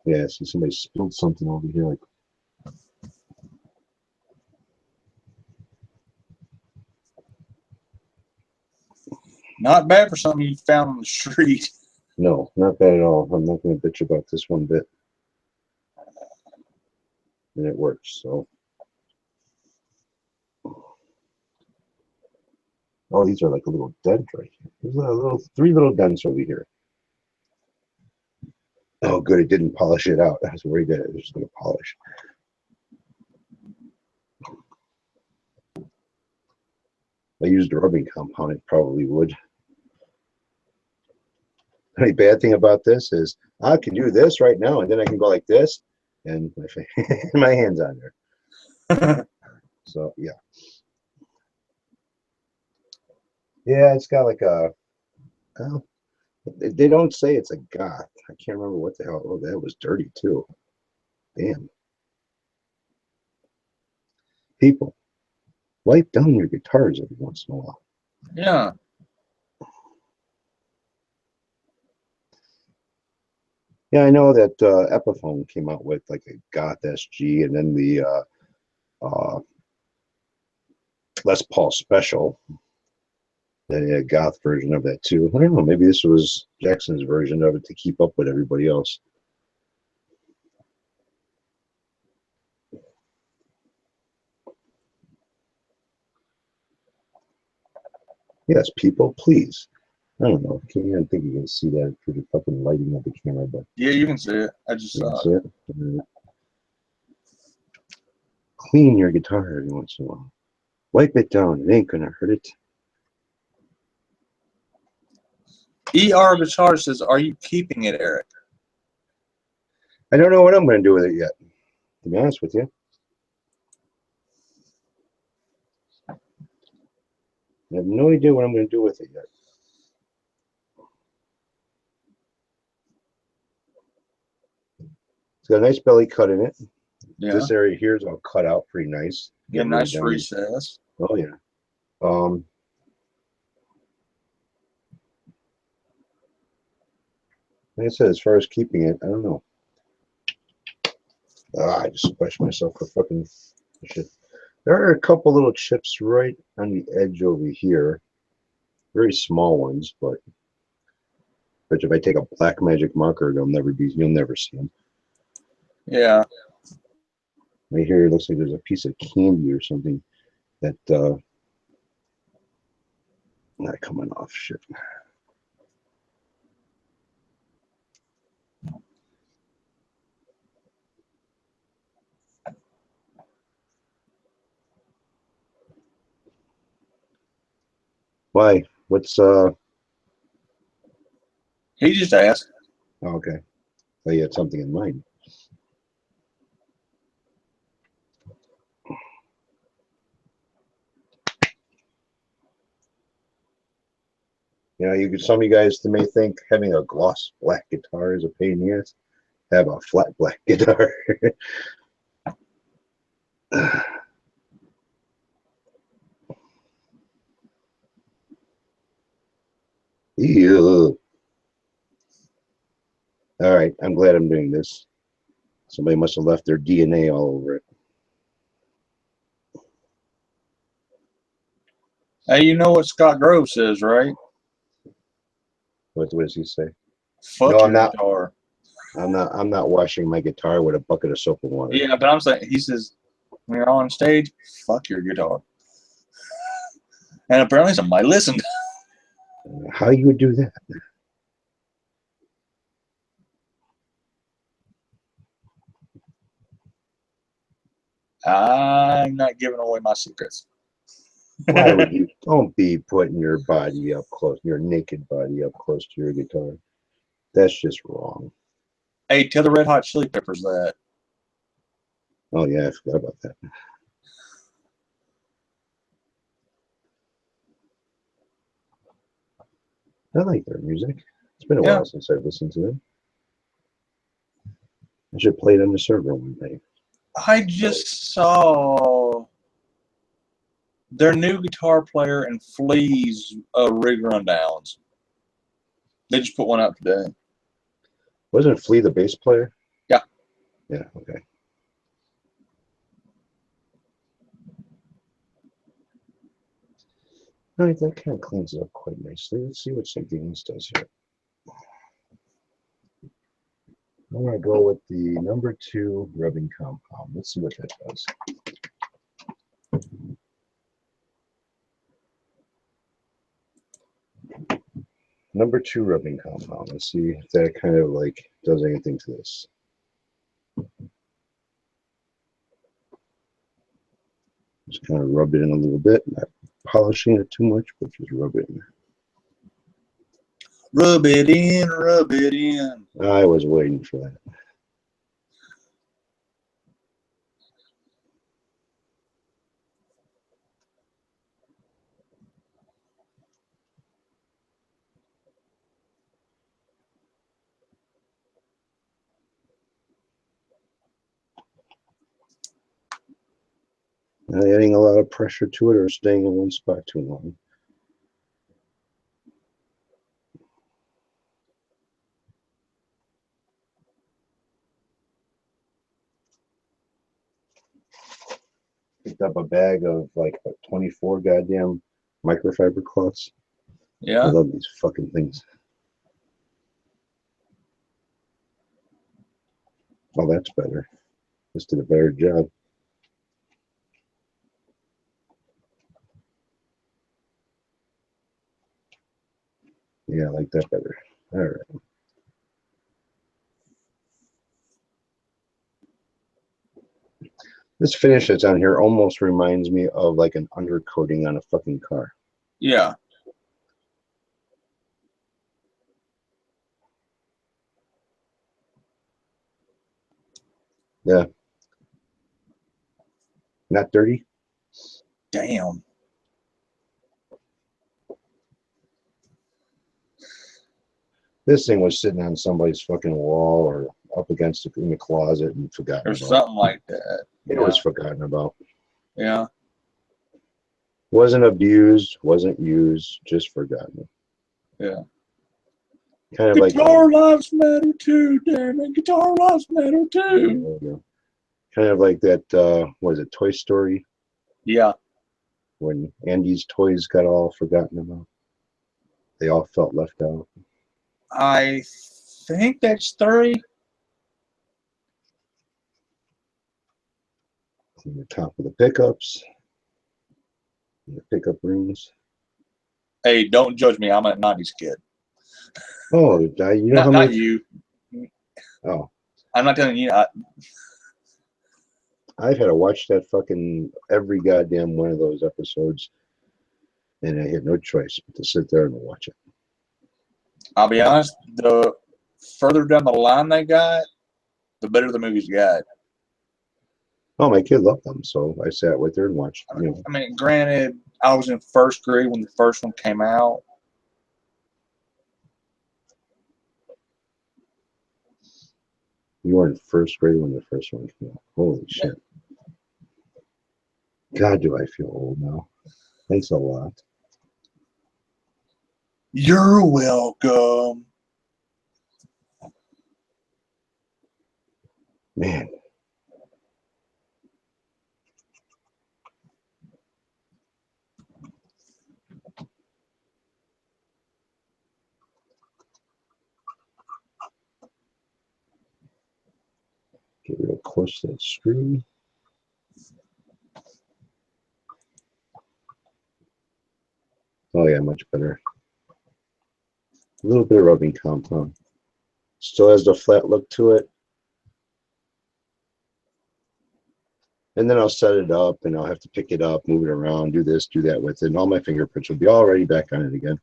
yeah, see, somebody spilled something over here. Like, Not bad for something you found on the street. no, not bad at all. I'm not going to bitch about this one bit. And it works. So, oh, these are like a little dent right here. There's three little dents over here. Oh, good. It didn't polish it out. I was worried that it was just going to polish. I used a rubbing compound. It probably would. The only bad thing about this is I can do this right now, and then I can go like this, and my hand's on there. So yeah, yeah. It's got like a. Well, they don't say it's a goth. I can't remember what the hell. Oh, that was dirty too. Damn. People, wipe down your guitars every once in a while. Yeah. Yeah, I know that Epiphone came out with like a Goth SG, and then the Les Paul Special. Then a Goth version of that too. I don't know. Maybe this was Jackson's version of it to keep up with everybody else. Yes, people, please. I don't know. I can't even think you can see that through the fucking lighting of the camera, but Yeah, you can see it. I just you can saw see it. it. Clean your guitar every once in a while. Wipe it down. It ain't gonna hurt it. ER Guitar says, "Are you keeping it, Eric?" I don't know what I'm gonna do with it yet, to be honest with you. I have no idea what I'm gonna do with it yet. It's got a nice belly cut in it. Yeah. This area here is all cut out pretty nice. Yeah, Get nice rid of them. recess. Oh yeah. Like I said, as far as keeping it, I don't know. I just splashed myself for fucking shit. There are a couple little chips right on the edge over here. Very small ones, but if I take a black magic marker, you'll never see them. Yeah. Right here, it looks like there's a piece of candy or something that not coming off. Shit. Why? What's He just asked. oh, okay. Oh, you had something in mind. You know, some of you guys may think having a gloss black guitar is a pain in the ass. Have a flat black guitar. Ew. All right, I'm glad I'm doing this. Somebody must have left their DNA all over it. Hey, you know what Scott Grove says, right? What does he say? Fuck No, your I'm not. guitar. I'm not washing my guitar with a bucket of soap and water. Yeah, but I'm saying, he says, when you're on stage, fuck your guitar. And apparently somebody listened. How you would do that? I'm not giving away my secrets. Why would you? Don't be putting your body up close, your naked body up close to your guitar. That's just wrong. Hey, tell the Red Hot Chili Peppers that. Oh yeah, I forgot about that. I like their music. It's been a Yeah. while since I've listened to them. I should play it on the server one day. I just saw their new guitar player and Flea's rig rundowns. They just put one out today. Wasn't Flea the bass player? Yeah. Yeah, okay. All right, that kind of cleans it up quite nicely. Let's see what something else does here. I'm going to go with the number 2 rubbing compound. Let's see what that does. Number 2 rubbing compound. Let's see if that kind of like does anything to this. Just kind of rub it in a little bit, not polishing it too much, but just rub it in. Rub it in, rub it in. I was waiting for that. Not adding a lot of pressure to it or staying in one spot too long. Picked up a bag of like 24 goddamn microfiber cloths. I Yeah. love these fucking things. Oh, that's better. This did a better job. Yeah, I like that better. All right. This finish that's on here almost reminds me of like an undercoating on a fucking car. Yeah. Yeah. Not dirty? Damn. This thing was sitting on somebody's fucking wall or up against it in the closet and forgotten Or about. something like that. It was forgotten about. Yeah. Wasn't abused, wasn't used, just forgotten. Yeah. Kind of like Guitar lives matter too, damn it. Guitar lives matter too. kind of like that was it Toy Story Yeah. when Andy's toys got all forgotten about. They all felt left out. I think that's 3. Clean the top of the pickups. The pickup rings. Hey, don't judge me. I'm a 90s kid. Oh, you know Not, how not many? you. Oh, I'm not telling you. I've had to watch that fucking every goddamn one of those episodes, and I had no choice but to sit there and watch it. I'll be honest. The further down the line they got, the better the movies got. Oh, my kid loved them, so I sat with her and watched. You know, I mean, granted, I was in first grade when the first one came out. you were in first grade when the first one came out. Holy shit! God, do I feel old now? Thanks a lot. You're welcome. Man, Get real close to that screw. Oh yeah, much better. A little bit of rubbing compound. Still has the flat look to it. And then I'll set it up and I'll have to pick it up, move it around, do this, do that with it, and all my fingerprints will be already back on it again.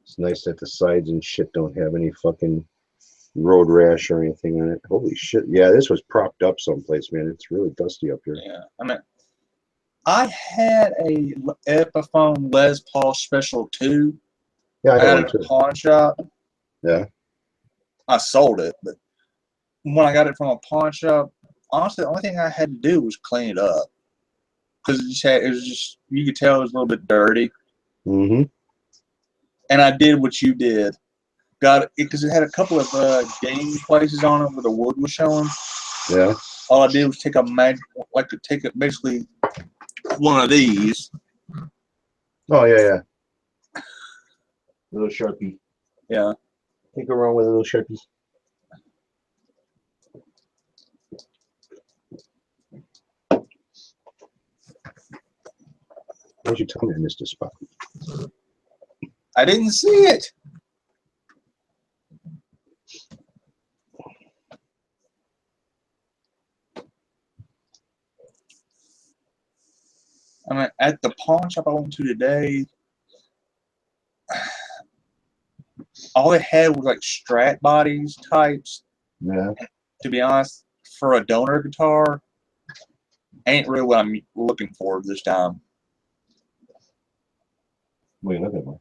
It's nice that the sides and shit don't have any fucking road rash or anything on it. Holy shit. Yeah, this was propped up someplace, man. It's really dusty up here. Yeah, I mean, I had a Epiphone Les Paul Special 2 Yeah, I at got one a too. pawn shop. Yeah. I sold it, but when I got it from a pawn shop, honestly, the only thing I had to do was clean it up because it was just you could tell it was a little bit dirty, Mm-hmm. and I did what you did. Got it because it had a couple of game places on it where the wood was showing. Yeah. All I did was take basically one of these. Oh, yeah, yeah. Little Sharpie. Yeah. Can't go wrong with a little Sharpie. Why don't you tell me I missed a spot? I didn't see it. I mean, at the pawn shop I went to today, all they had was like Strat bodies types. Yeah. To be honest, for a donor guitar, ain't really what I'm looking for this time. Wait, look at me.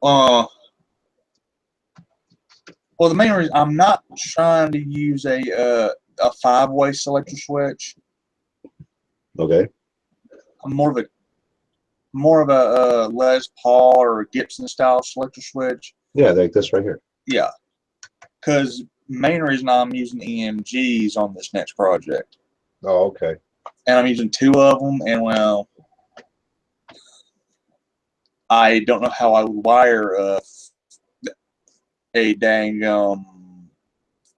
Well, the main reason I'm not trying to use a 5-way selector switch. Okay. I'm more of a Les Paul or a Gibson style selector switch. Yeah, like this right here. Yeah, because main reason I'm using EMGs on this next project, Oh, okay. and I'm using 2 of them, and well, I don't know how I would wire a dang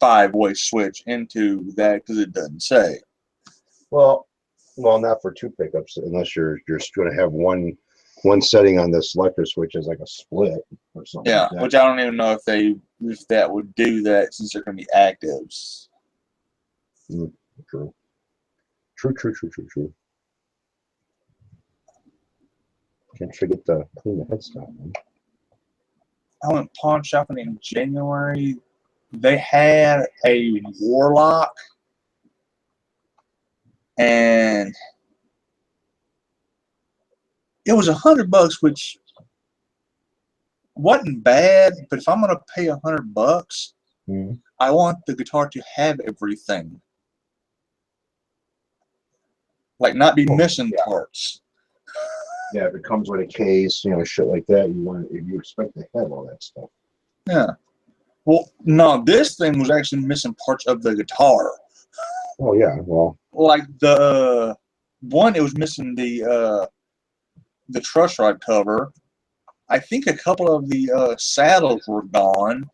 5-way switch into that because it doesn't say. Well, not for 2 pickups unless you're just going to have one setting on the selector switch as like a split or something. Yeah, like that. which I don't even know if that would do that since they're going to be actives. True. Can't forget to clean the headstock, man. I went pawn shopping in January. They had a Warlock, and it was $100, which wasn't bad. But if I'm gonna pay $100, I want the guitar to have everything, like not be missing parts. Yeah, if it comes with a case, shit like that, you expect to have all that stuff. Yeah. Well, no, this thing was actually missing parts of the guitar. Oh yeah, well. Like the one, it was missing the truss rod cover. I think a couple of the saddles were gone,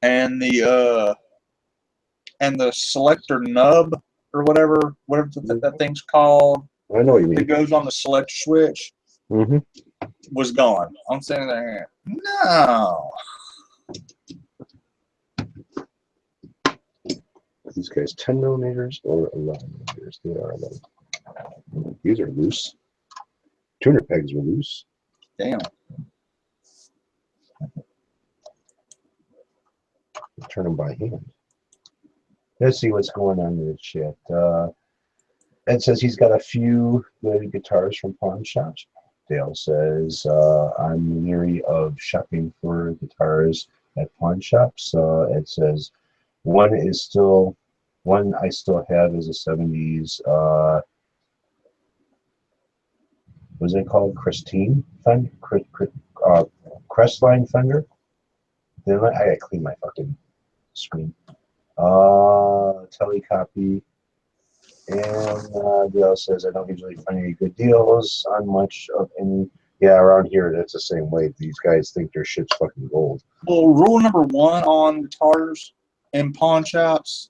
and the selector nub or whatever that thing's called. I know what you mean. That goes on the selector switch. Mm-hmm. Was gone. I'm sitting there. No. These guys 10 millimeters or 11 millimeters? They are 11. These are loose. Tuner pegs are loose. Damn. Turn them by hand. Let's see what's going on in this shit. Ed says he's got a few good guitars from pawn shops. Dale says, I'm leery of shopping for guitars at pawn shops. Ed says, one I still have is a 70s, what's it called? Crestline Fender. Then I gotta clean my fucking screen. Telecopy. And Dale says, I don't usually find any good deals on much of any Yeah, around here that's the same way. These guys think their shit's fucking gold. Well, rule number one on guitars and pawn shops: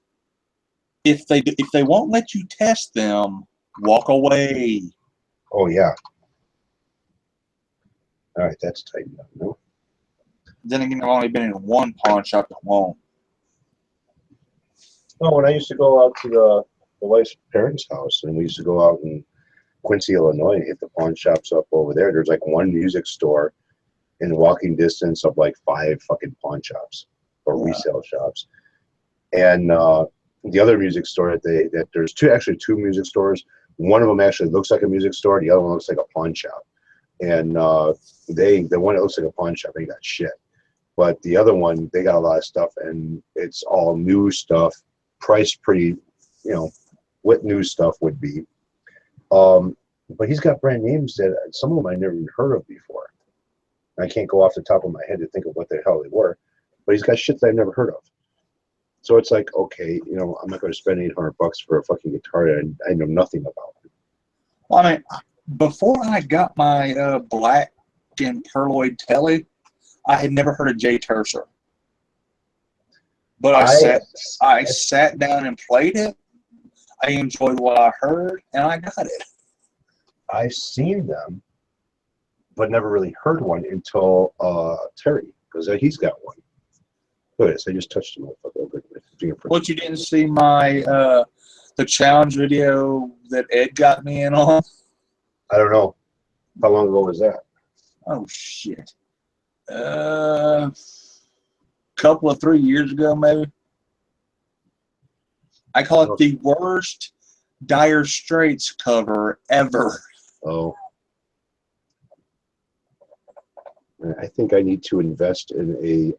if they won't let you test them, walk away. Oh yeah. All right, that's tightened up. No. Then again, I've only been in one pawn shop that won't. No, when I used to go out to the wife's parents' house, and we used to go out in Quincy, Illinois, and hit the pawn shops up over there. There's like one music store in walking distance of like 5 fucking pawn shops or Wow. resale shops. And the other music store that there's two music stores. One of them actually looks like a music store. The other one looks like a pawn shop. And the one that looks like a pawn shop, they got shit. But the other one, they got a lot of stuff, and it's all new stuff, priced pretty, what new stuff would be. But he's got brand names that some of them I never even heard of before. I can't go off the top of my head to think of what the hell they were, but he's got shit that I've never heard of. So it's like, okay, I'm not going to spend $800 for a fucking guitar that I know nothing about. Well, I mean, before I got my black and pearloid telly, I had never heard of Jay Tercer. But I sat down and played it. I enjoyed what I heard, and I got it. I've seen them, but never really heard one until Terry, because he's got one. Look at this, I just touched him with my fingerprint. What, you didn't see my the challenge video that Ed got me in on? I don't know. How long ago was that? Oh shit. Couple of 3 years ago, maybe. I call it the worst Dire Straits cover ever. Oh. I think I need to invest in a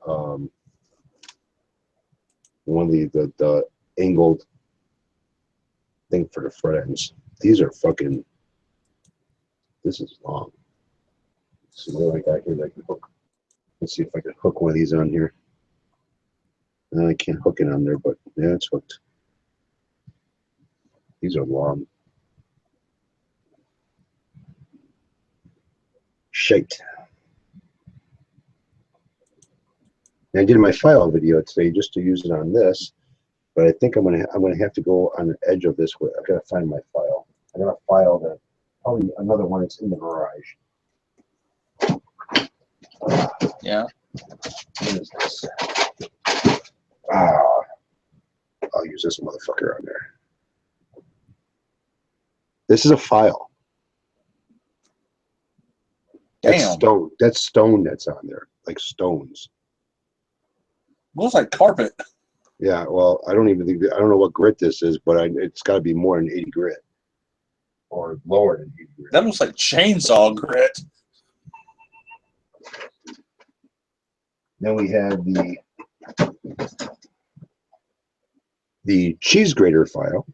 one of the angled thing for the front ends. These are fucking. This is long. So what do I got here that I can hook? Let's see if I can hook one of these on here. No, I can't hook it on there, but yeah, it's hooked. These are long. Shite. And I did my file video today just to use it on this, but I think I'm gonna have to go on the edge of this. I gotta find my file. I got a file that probably another one that's in the garage. Yeah. What is this? I'll use this motherfucker on there. This is a file. That's Damn. stone. That's stone that's on there, like stones. Looks like carpet. Yeah, well, I don't know what grit this is, but it's got to be more than 80 grit. Or lower than 80 grit. That looks like chainsaw grit. Then we have the cheese grater file.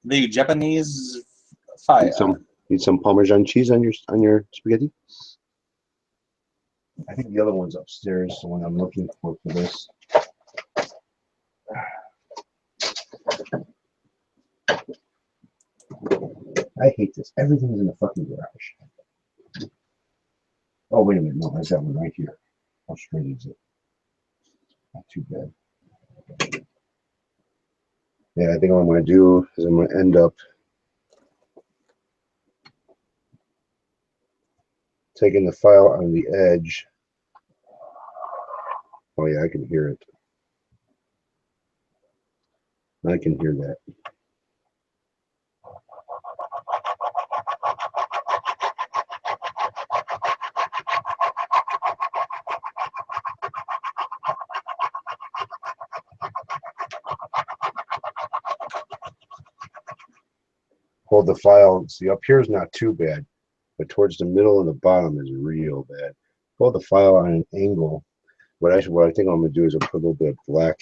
The Japanese fire. Need some Parmesan cheese on your spaghetti. I think the other one's upstairs, the one I'm looking for this. I hate this. Everything's in the fucking garage. Oh, wait a minute. No, I've got one right here. How straight is it? Not too bad. Yeah, I think what I'm going to do is I'm going to end up taking the file on the edge. Oh yeah, I can hear it. I can hear that. Hold the file. See, up here is not too bad, but towards the middle and the bottom is real bad. Hold the file on an angle. What I think I'm going to do is I'll put a little bit of black,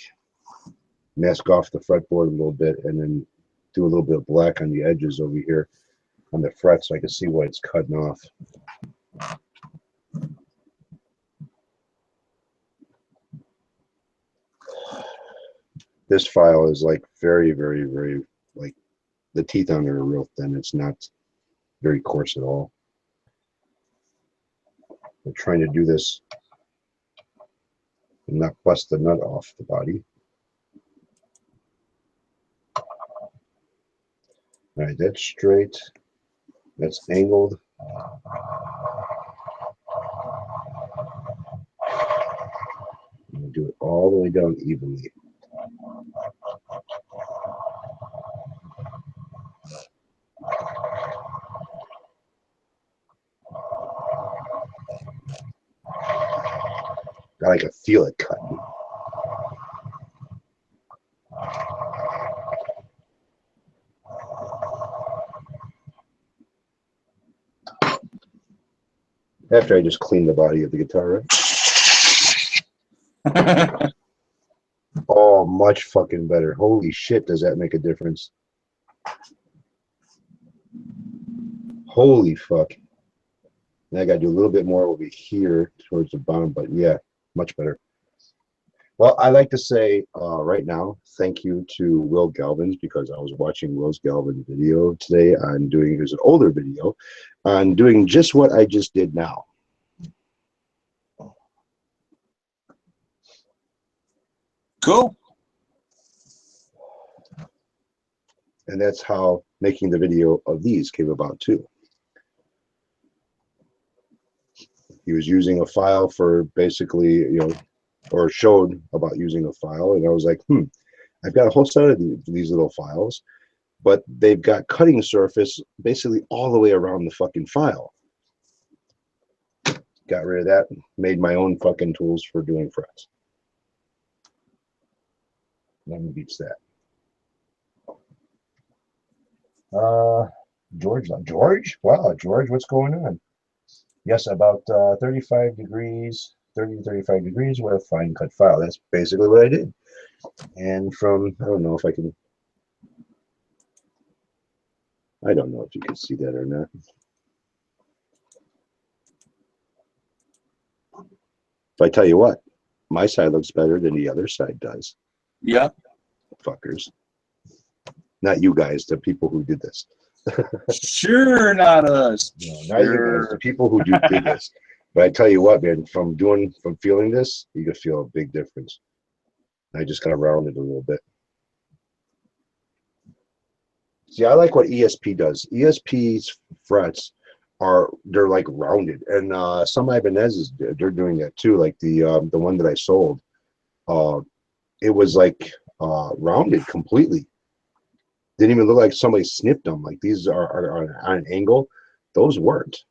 mask off the fretboard a little bit, and then do a little bit of black on the edges over here on the fret so I can see what it's cutting off. This file is like very, very, very, like the teeth on it are real thin. It's not very coarse at all. I'm trying to do this and not bust the nut off the body. All right, that's straight. That's angled. I'm gonna do it all the way down evenly. God, I can feel it cutting. After I just clean the body of the guitar, right? Oh, much fucking better. Holy shit, does that make a difference? Holy fuck. Now I gotta do a little bit more over here towards the bottom, but yeah, much better. Well, I like to say right now, thank you to Will Galvin's, because I was watching Will's Galvin video today on doing, it was an older video, on doing just what I just did now. Cool. And that's how making the video of these came about too. He was using a file for basically, you know, or showed about using a file, and I was like, I've got a whole set of these little files, but they've got cutting surface basically all the way around the fucking file. Got rid of that, made my own fucking tools for doing frets. Nothing beats that. George, wow, George, what's going on? Yes, about 35 degrees, 30 to 35 degrees with a fine cut file. That's basically what I did. And from, I don't know if you can see that or not. If I tell you what, my side looks better than the other side does. Yeah. Fuckers. Not you guys, the people who did this. Sure, not us. No, not you guys, the people who did this. But I tell you what, man, from feeling this, you can feel a big difference. I just kind of rounded a little bit. See, I like what ESP does. ESP's frets they're like rounded, and some Ibanez's they're doing that too. Like the one that I sold, it was like rounded completely. Didn't even look like somebody snipped them. Like these are on an angle. Those weren't.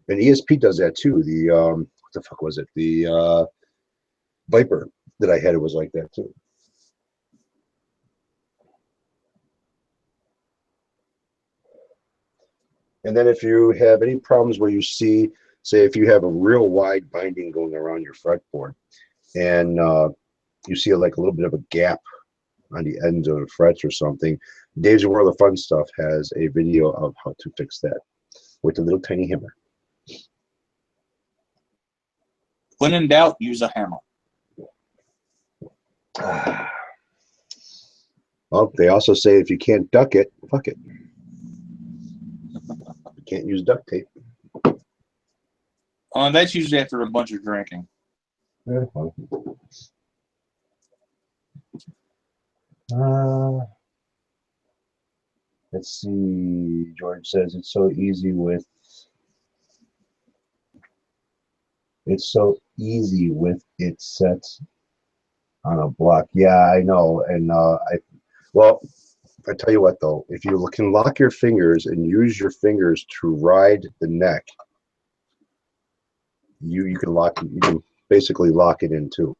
And ESP does that too. The what the fuck was it? The Viper that I had, it was like that too. And then if you have any problems where you see, say if you have a real wide binding going around your fretboard, and you see like a little bit of a gap on the ends of the frets or something, Dave's World of Fun Stuff has a video of how to fix that with a little tiny hammer. When in doubt, use a hammer. Well, they also say if you can't duck it, fuck it. You can't use duct tape. That's usually after a bunch of drinking. Yeah, well. Let's see. George says it's so easy with it sets on a block. Yeah, I know. And well, I tell you what though, if you can lock your fingers and use your fingers to ride the neck, you can basically lock it in too.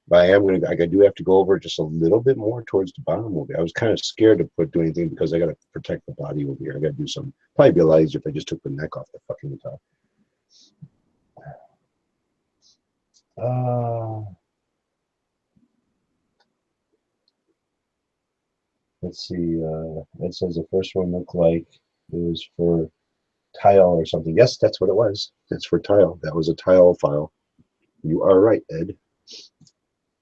But I do have to go over just a little bit more towards the bottom of it. I was kind of scared to do anything because I got to protect the body over here. I got to do some, probably be a lot easier if I just took the neck off the fucking guitar. Let's see. It says the first one looked like it was for tile or something. Yes, that's what it was. It's for tile. That was a tile file. You are right, Ed.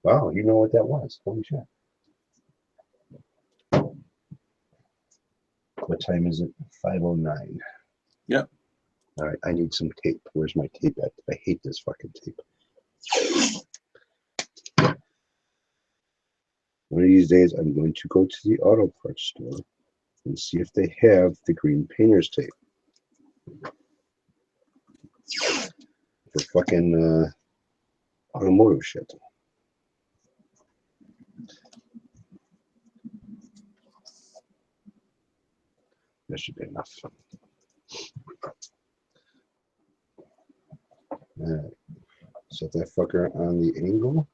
Wow, you know what that was. Holy shit. What time is it? 5:09. Yep. All right, I need some tape. Where's my tape at? I hate this fucking tape. One of these days, I'm going to go to the auto parts store and see if they have the green painter's tape for fucking automotive shit. That should be enough. All right. Set that fucker on the angle.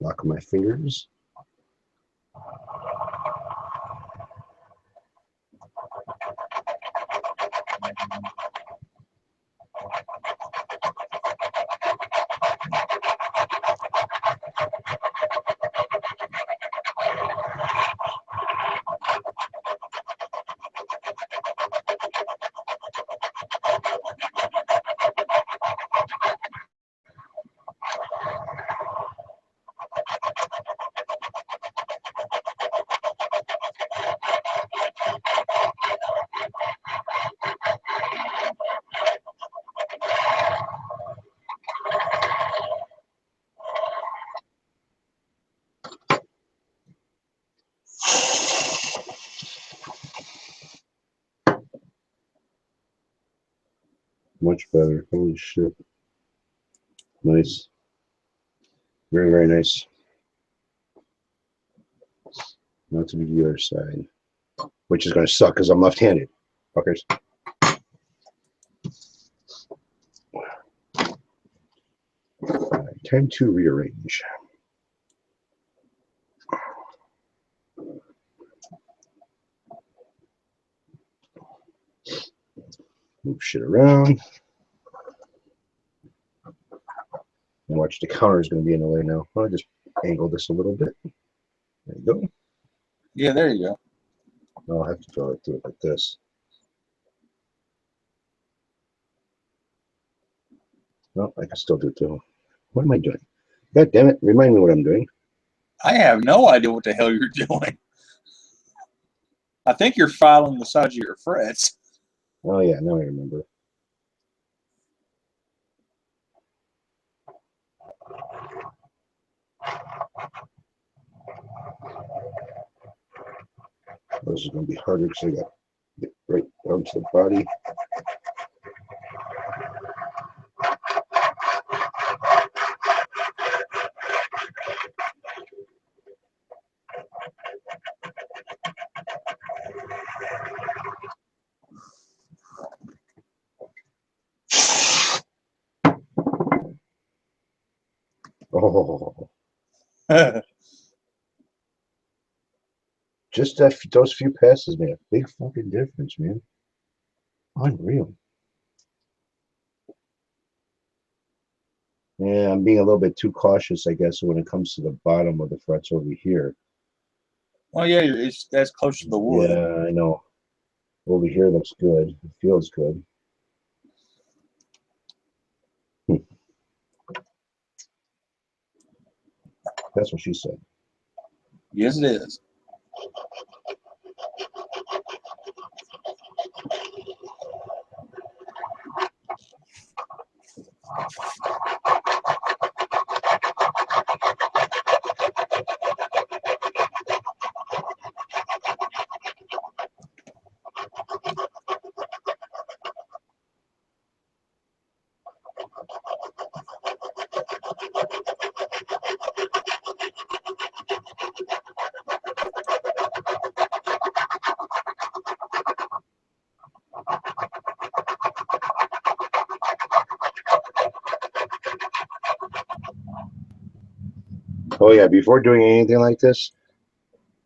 Lock my fingers. Much better. Holy shit. Nice. Very, very nice. Now to the other side, which is going to suck because I'm left-handed. Fuckers. Right, time to rearrange. Move shit around. And watch, the counter is going to be in the way now. I'll just angle this a little bit. There you go. Yeah, there you go. I'll have to draw it through it like this. No, I can still do it too. What am I doing? God damn it. Remind me what I'm doing. I have no idea what the hell you're doing. I think you're filing the sides of your frets. Oh, yeah. Now I remember. This is going to be harder because I got to get right down to the body. Oh, just that, those few passes made a big fucking difference, man. Unreal. Yeah, I'm being a little bit too cautious, I guess, when it comes to the bottom of the frets over here. Well, yeah, that's close to the wood. Yeah, I know. Over here looks good. It feels good. That's what she said. Yes, it is. Oh yeah, before doing anything like this,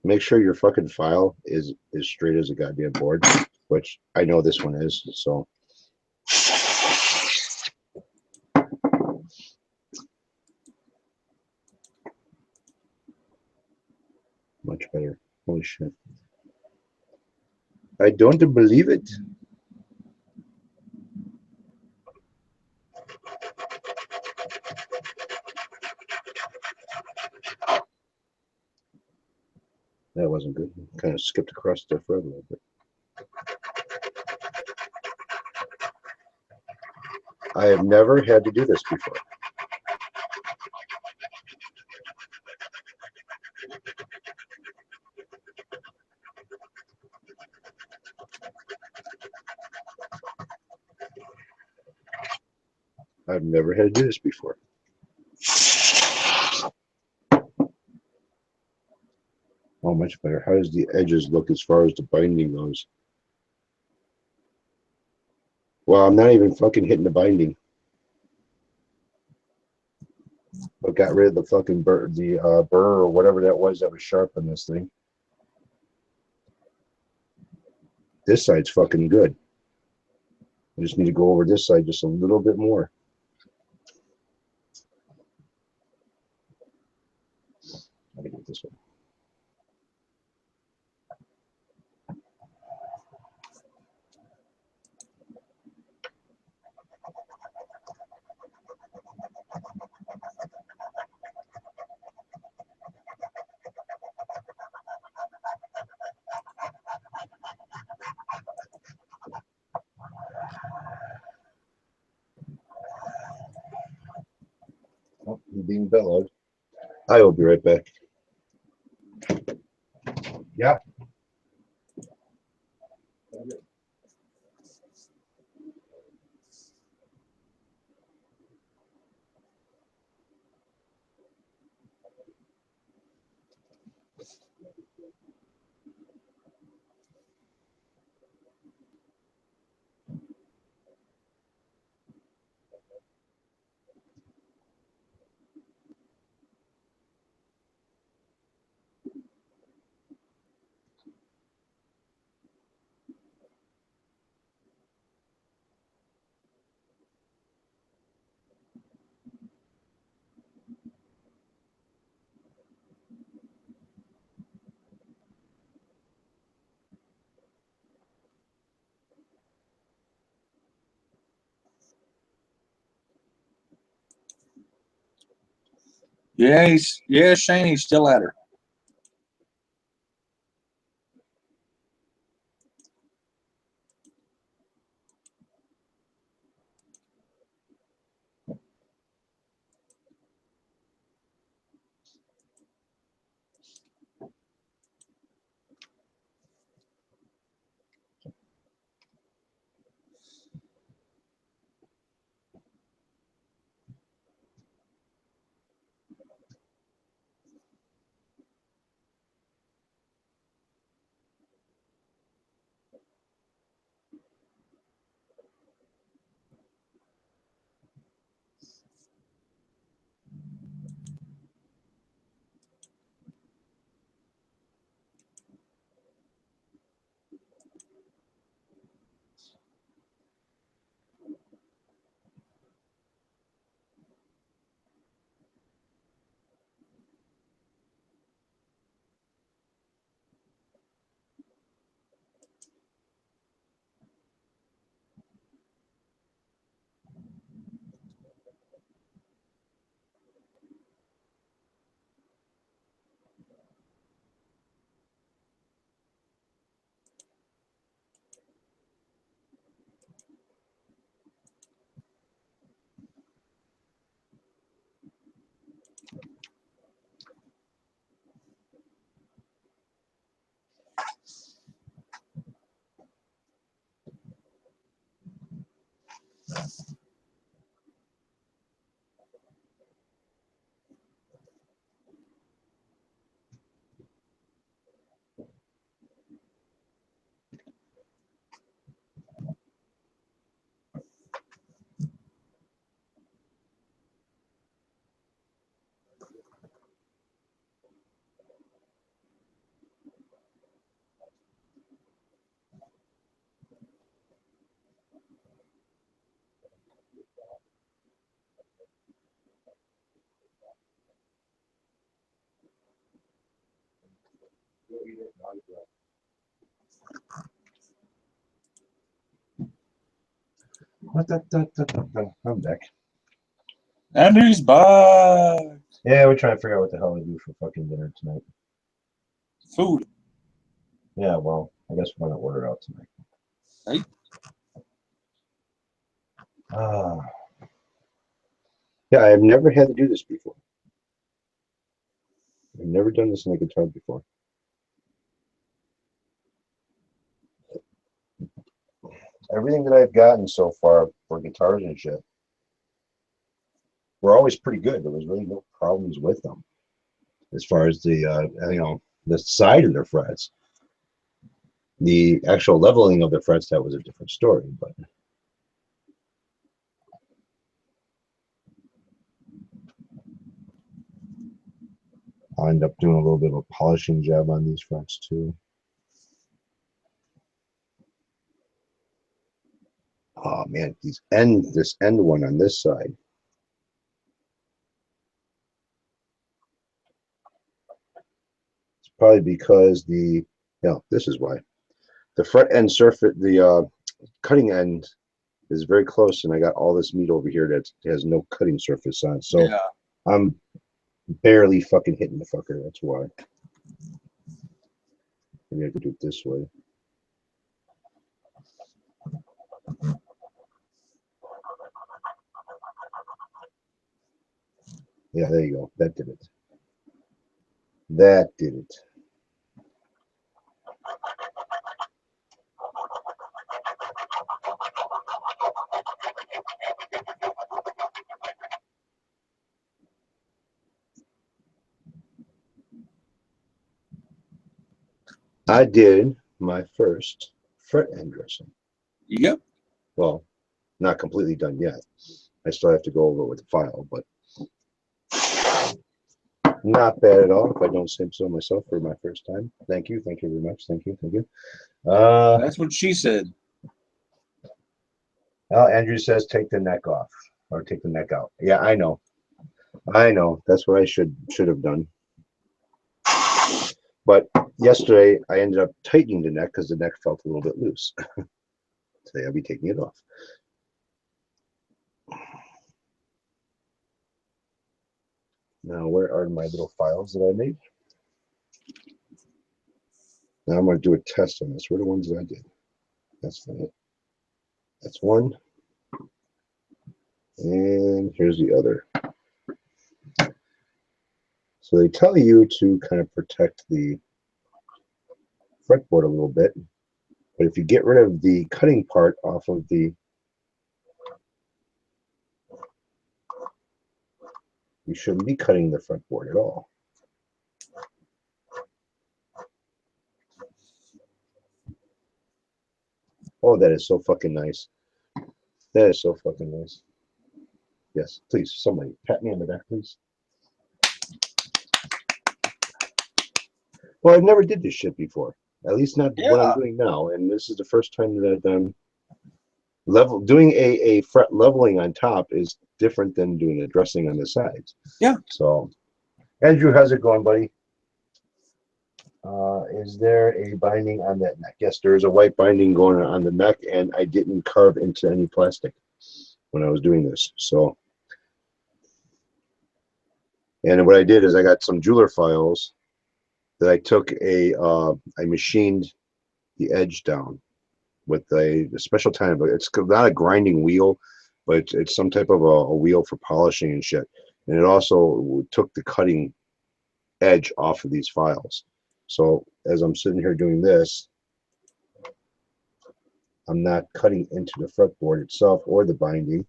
make sure your fucking file is as straight as a goddamn board, which I know this one is, so. Much better. Holy shit. I don't believe it. That wasn't good. Kind of skipped across the thread a little bit. I have never had to do this before. I've never had to do this before. Oh, much better. How does the edges look as far as the binding goes? Well, I'm not even fucking hitting the binding. But got rid of the fucking burr or whatever that was sharp on this thing. This side's fucking good. I just need to go over this side just a little bit more. Let me get this one. Oh, you're being bellowed. I will be right back. Yeah. Yeah, Shane, he's still at her. I'm back. And he's back. Yeah, we're trying to figure out what the hell to do for fucking dinner tonight. Food. Yeah, well, I guess we're gonna order out tonight. Hey. Yeah, I've never had to do this before. I've never done this in a guitar before. Everything that I've gotten so far for guitars and shit were always pretty good. There was really no problems with them as far as the the side of the frets. The actual leveling of the frets, that was a different story, but I'll end up doing a little bit of a polishing job on these frets too. Oh man, this end one on this side. It's probably because this is why. The fret end surface, the cutting end is very close, and I got all this meat over here that has no cutting surface on. So Yeah. I'm barely fucking hitting the fucker. That's why. Maybe I could do it this way. Yeah, there you go. That did it. That did it. I did my first fret end dressing. Yep. Well, not completely done yet. I still have to go over it with the file, but not bad at all, if I don't say so myself, for my first time. Thank you. Thank you very much. Thank you. Thank you. That's what she said. Well, Andrew says take the neck off or take the neck out. Yeah, I know. I know. That's what I should have done. But yesterday I ended up tightening the neck because the neck felt a little bit loose. Today I'll be taking it off. Now, where are my little files that I made? Now I'm going to do a test on this. Where are the ones that I did? That's not it. That's one. And here's the other. So they tell you to kind of protect the fretboard a little bit. But if you get rid of the cutting part off of the, you shouldn't be cutting the fretboard at all. Oh, that is so fucking nice. That is so fucking nice. Yes, please, somebody pat me on the back, please. Well, I've never did this shit before. At least not what I'm doing now. And this is the first time that I've done doing a fret leveling on top is different than doing a dressing on the sides. Yeah. So, Andrew, how's it going, buddy? Is there a binding on that neck? Yes, there is a white binding going on the neck, and I didn't carve into any plastic when I was doing this. So, and what I did is I got some jeweler files that I took I machined the edge down with a special kind of it's not a grinding wheel, but it's some type of a wheel for polishing and shit. And it also took the cutting edge off of these files. So as I'm sitting here doing this, I'm not cutting into the fretboard itself or the binding.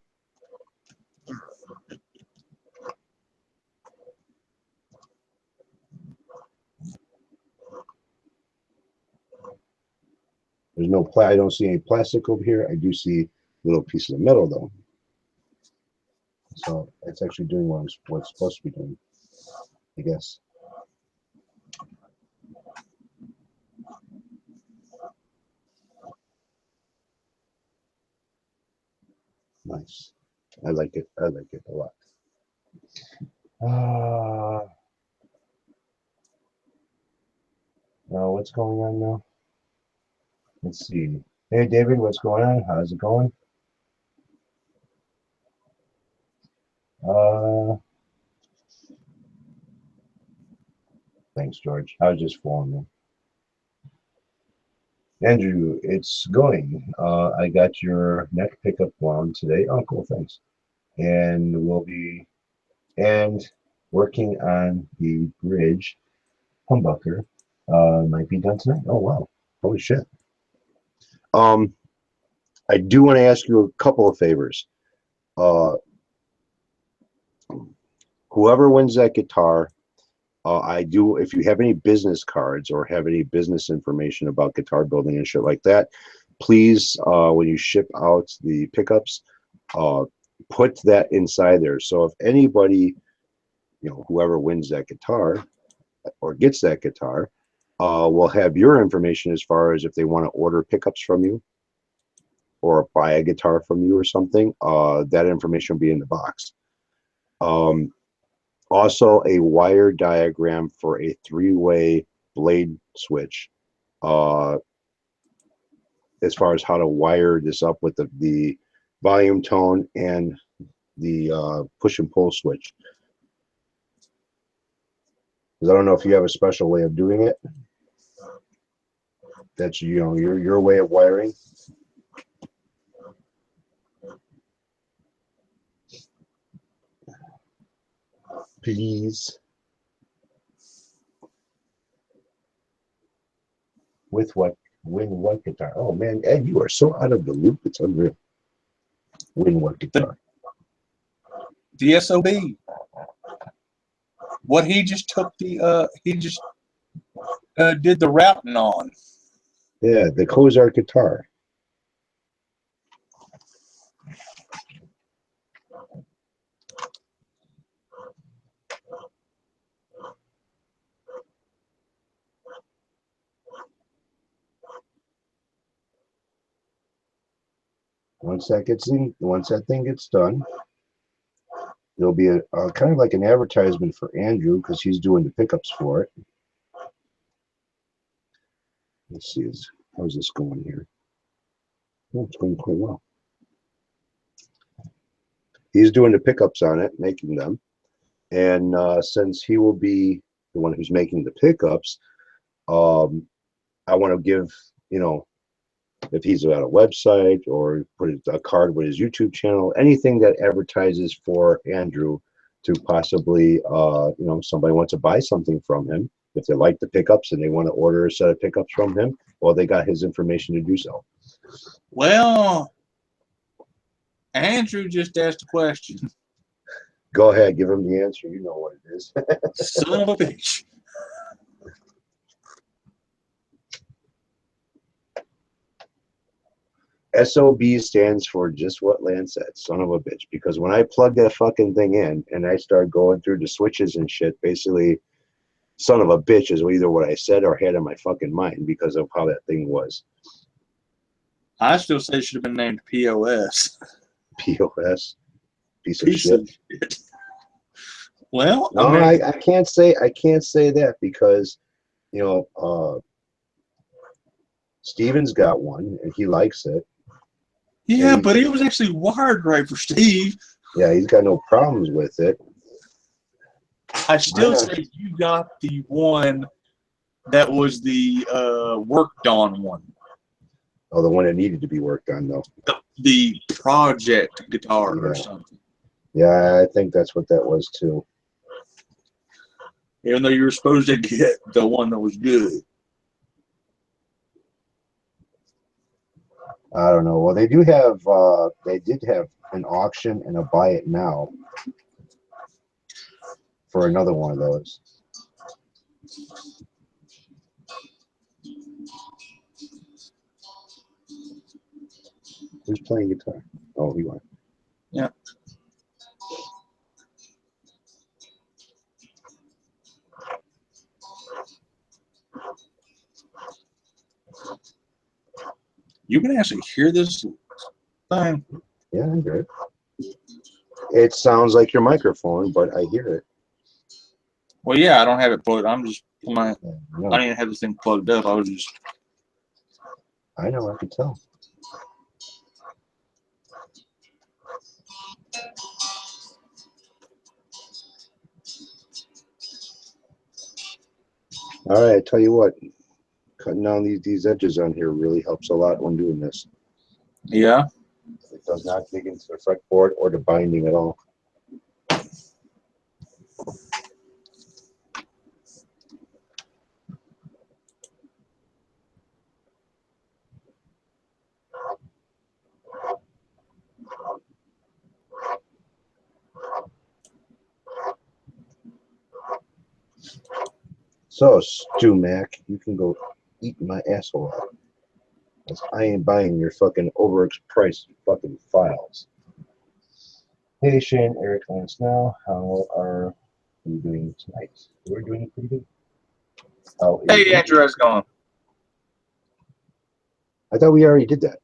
There's no I don't see any plastic over here. I do see little pieces of metal though. So it's actually doing what it's supposed to be doing, I guess. Nice. I like it. I like it a lot. Now what's going on now? Let's see. Hey David, what's going on? How's it going? Thanks, George. I was just following you. Andrew, it's going. I got your neck pickup wound today. Oh, cool, thanks. And we'll be and working on the bridge humbucker might be done tonight. Oh wow, holy shit. I do want to ask you a couple of favors. Whoever wins that guitar, if you have any business cards or have any business information about guitar building and shit like that, please, when you ship out the pickups, put that inside there. So if anybody, whoever wins that guitar or gets that guitar, will have your information as far as if they want to order pickups from you or buy a guitar from you or something, that information will be in the box. Also, a wire diagram for a 3-way blade switch, as far as how to wire this up with the volume tone and the push and pull switch. Because I don't know if you have a special way of doing it. That's your way of wiring. Please. With what? Win what guitar? Oh man, Ed, you are so out of the loop. It's unreal. Win what guitar? The SOB. What he just took did the routing on. Yeah, the Cozart guitar. Once that thing gets done, there'll be a kind of like an advertisement for Andrew because he's doing the pickups for it. Let's see, how's this going here? Oh, it's going quite well. He's doing the pickups on it, making them, and since he will be the one who's making the pickups, I want to give, if he's at a website or put a card with his YouTube channel, anything that advertises for Andrew to possibly, somebody wants to buy something from him. If they like the pickups and they want to order a set of pickups from him, well, they got his information to do so. Well, Andrew just asked a question. Go ahead, give him the answer. You know what it is. Son of a bitch. SOB stands for just what Lance said, son of a bitch. Because when I plug that fucking thing in and I start going through the switches and shit, basically, son of a bitch is either what I said or had in my fucking mind because of how that thing was. I still say it should have been named POS. POS? Piece of shit. Well, no, I can't say that because, Steven's got one and he likes it. Yeah, but it was actually wired right for Steve. Yeah, he's got no problems with it. I still say you got the one that was the worked on one. Oh, the one that needed to be worked on, though. The project guitar or something. Yeah, I think that's what that was, too. Even though you were supposed to get the one that was good. I don't know. Well, they did have an auction and a buy it now for another one of those. Who's playing guitar? Oh, you are. Yeah. You can actually hear this thing. Yeah, I hear it. It sounds like your microphone, but I hear it. Well, yeah, I don't have it plugged. I'm just I No, don't even have this thing plugged up. I was just. I know. I can tell. All right, I tell you what, cutting down these edges on here really helps a lot when doing this. Yeah. It does not dig into the fretboard or the binding at all. So, Stu Mac, you can go eat my asshole out. 'Cause I ain't buying your fucking overpriced fucking files. Hey Shane, Eric Lance now. How are you doing tonight? We're doing pretty good. How is Hey, Andrew, how's it going? I thought we already did that.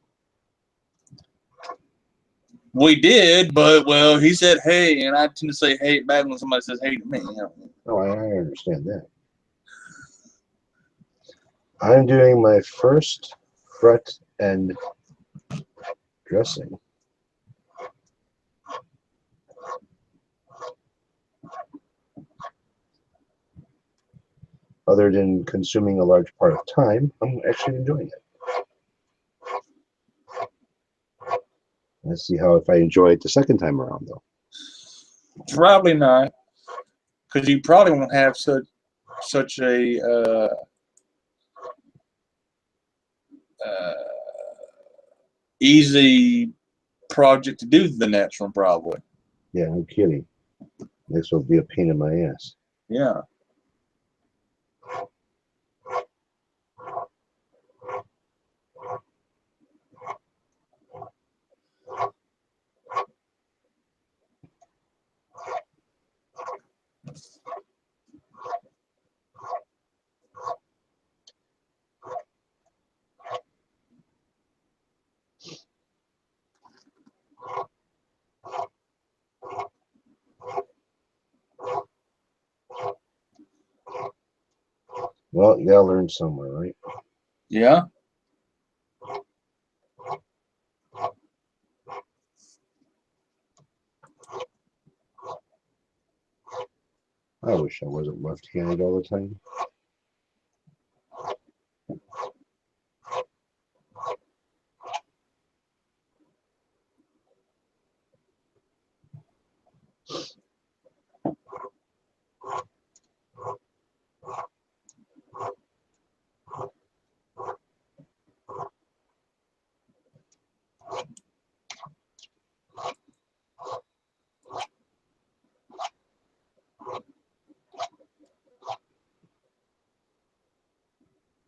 We did, but well, he said hey, and I tend to say hey back when somebody says hey to me. You know? Oh, I understand that. I'm doing my first fret and dressing. Other than consuming a large part of time, I'm actually enjoying it. Let's see how if I enjoy it the second time around, though. Probably not, because you probably won't have such a easy project to do the next one. Probably, Yeah, no kidding. This will be a pain in my ass. yeah. Well, you gotta learn somewhere, right? Yeah. I wish I wasn't left-handed all the time.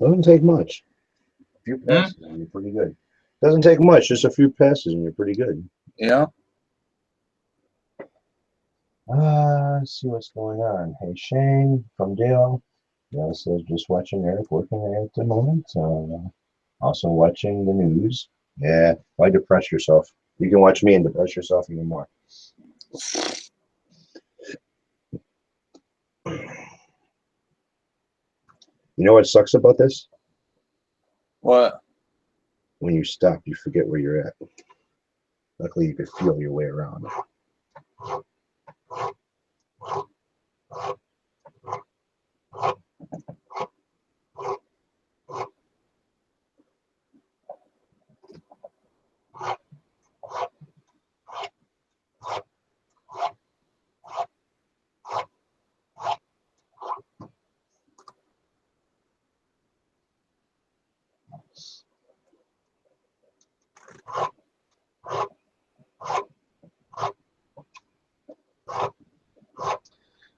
Doesn't take much. A few passes and you're pretty good. Doesn't take much, just a few passes and you're pretty good. Yeah. Let's see what's going on. Hey Shane from Dale. Dale says just watching Eric working at the moment. Also watching the news. Yeah, why depress yourself? You can watch me and depress yourself even more. You know what sucks about this? What? When you stop, you forget where you're at. Luckily, you could feel your way around.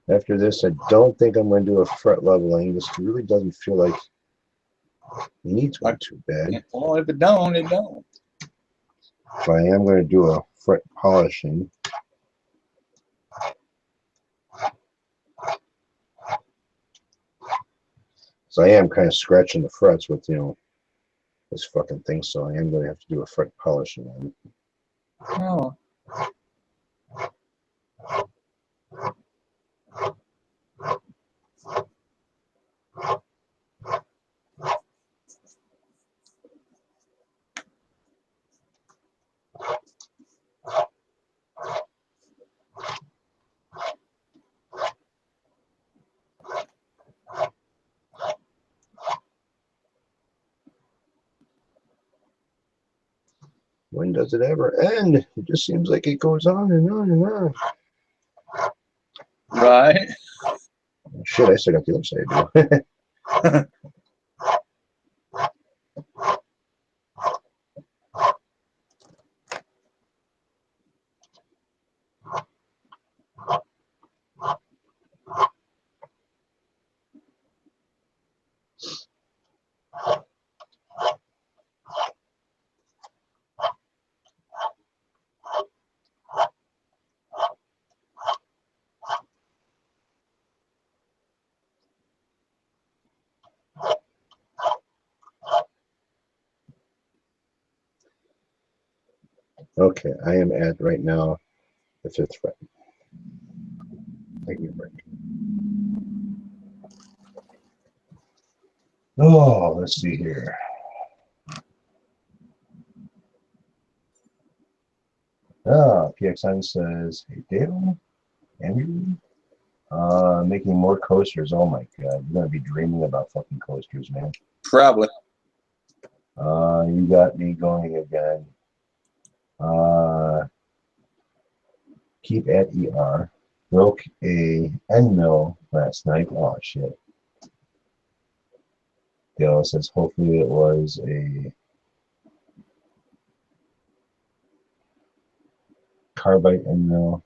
After this, I don't think I'm going to do a fret leveling. This really doesn't feel like it needs one too bad. Well, if it don't, it don't. But I am going to do a fret polishing. So I am kind of scratching the frets with, this fucking thing. So I am going to have to do a fret polishing on it. Oh. When does it ever end? It just seems like it goes on and on and on. Right. Shit, I still got the other side to do. Okay, I am at right now the 5th fret. Take me a break. Oh, let's see here. PXN says, hey, Dale, Andrew, making more coasters. Oh my God, you're gonna be dreaming about fucking coasters, man. Probably. You got me going again. Keep at ER. Broke a end mill last night. Oh shit. Dale says, hopefully it was a carbide end mill.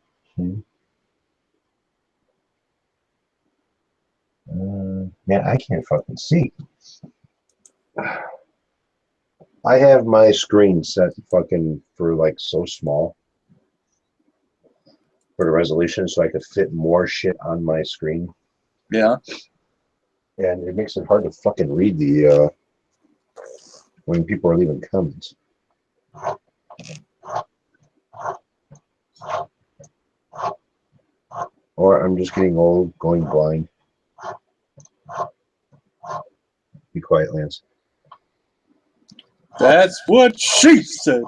Man, I can't fucking see. I have my screen set fucking for like so small for the resolution so I could fit more shit on my screen. Yeah. And it makes it hard to fucking read the when people are leaving comments. Or I'm just getting old, going blind. Be quiet, Lance. That's what she said.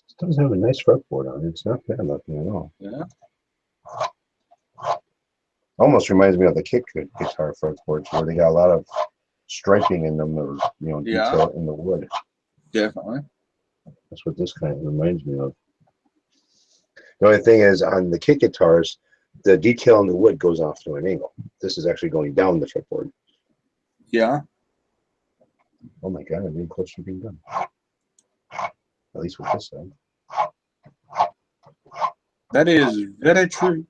It does have a nice fretboard on it. It's not bad looking at all. Yeah. Almost reminds me of the kick guitar fretboards where they got a lot of striping in them, or Yeah. detail in the wood. Definitely. That's what this kind of reminds me of. The only thing is, on the kick guitars, the detail in the wood goes off to an angle. This is actually going down the fretboard. Yeah. Oh my God, I'm getting close to being done. At least with this side. That is very true.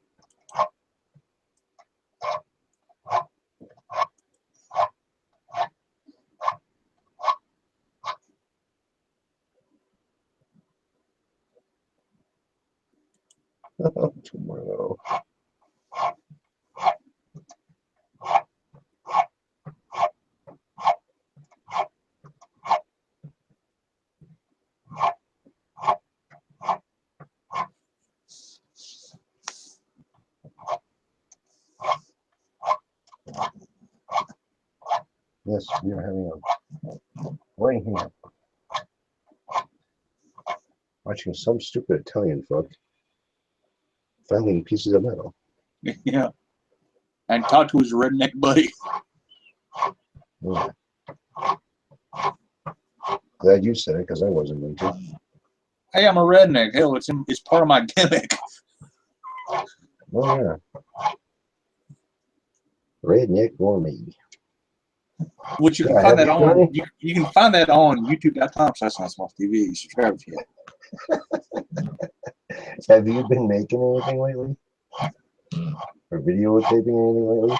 Tomorrow. Yes, we are having a rain here. Watching some stupid Italian fuck finding pieces of metal. Yeah. And talk to his redneck buddy. Yeah. Glad you said it because I wasn't going to. Hey, I'm a redneck. Hell, it's part of my gimmick. Oh yeah. Redneck Gourmet. Which you can Yeah, find have that you, on Johnny? you can find that on youtube.com/TV. Subscribe if you Have you been making anything lately? Or videotaping anything lately?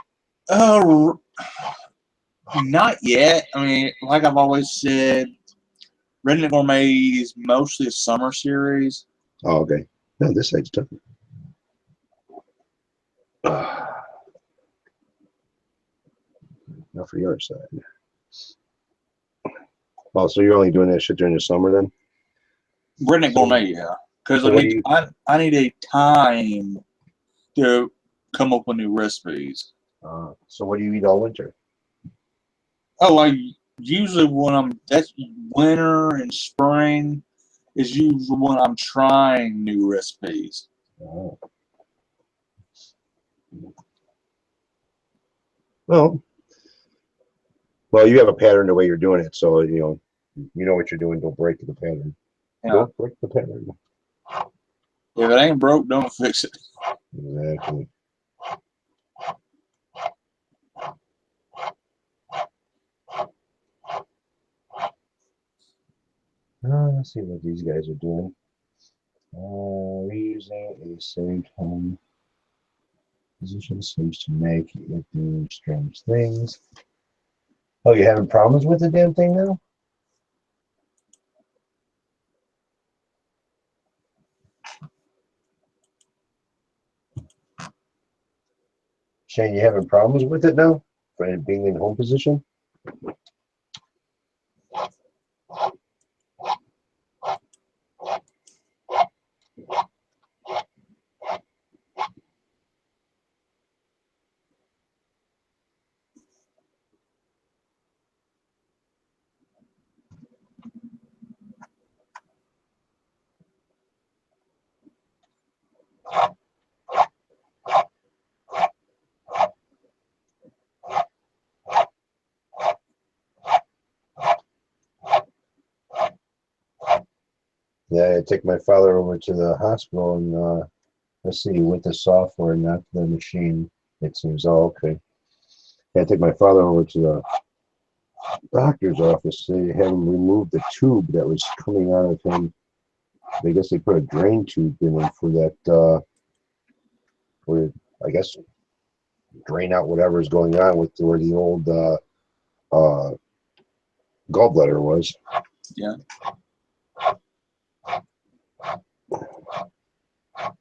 Not yet. I mean, like I've always said, Redneck Gourmet is mostly a summer series. Oh, okay. No, this side's done. Not for your side. Oh, so you're only doing that shit during the summer then? Redneck Gourmet, yeah. Because So what do you- I need a time to come up with new recipes. So what do you eat all winter? Oh, usually that's winter and spring is usually when I'm trying new recipes. Oh. Well, you have a pattern the way you're doing it, so you know what you're doing. Don't break the pattern. Yeah. Don't break the pattern. If it ain't broke, don't fix it. Exactly. Let's see what these guys are doing. Reusing a saved home position seems to make it do strange things. Oh, you having problems with the damn thing now? Shane, you having problems with it now? For it being in home position? Yeah, I take my father over to the hospital and let's see, with the software, not the machine. It seems all okay. I take my father over to the doctor's office. They had him remove the tube that was coming out of him. I guess they put a drain tube in him for that, where I guess drain out whatever's going on with where the old gallbladder was. Yeah.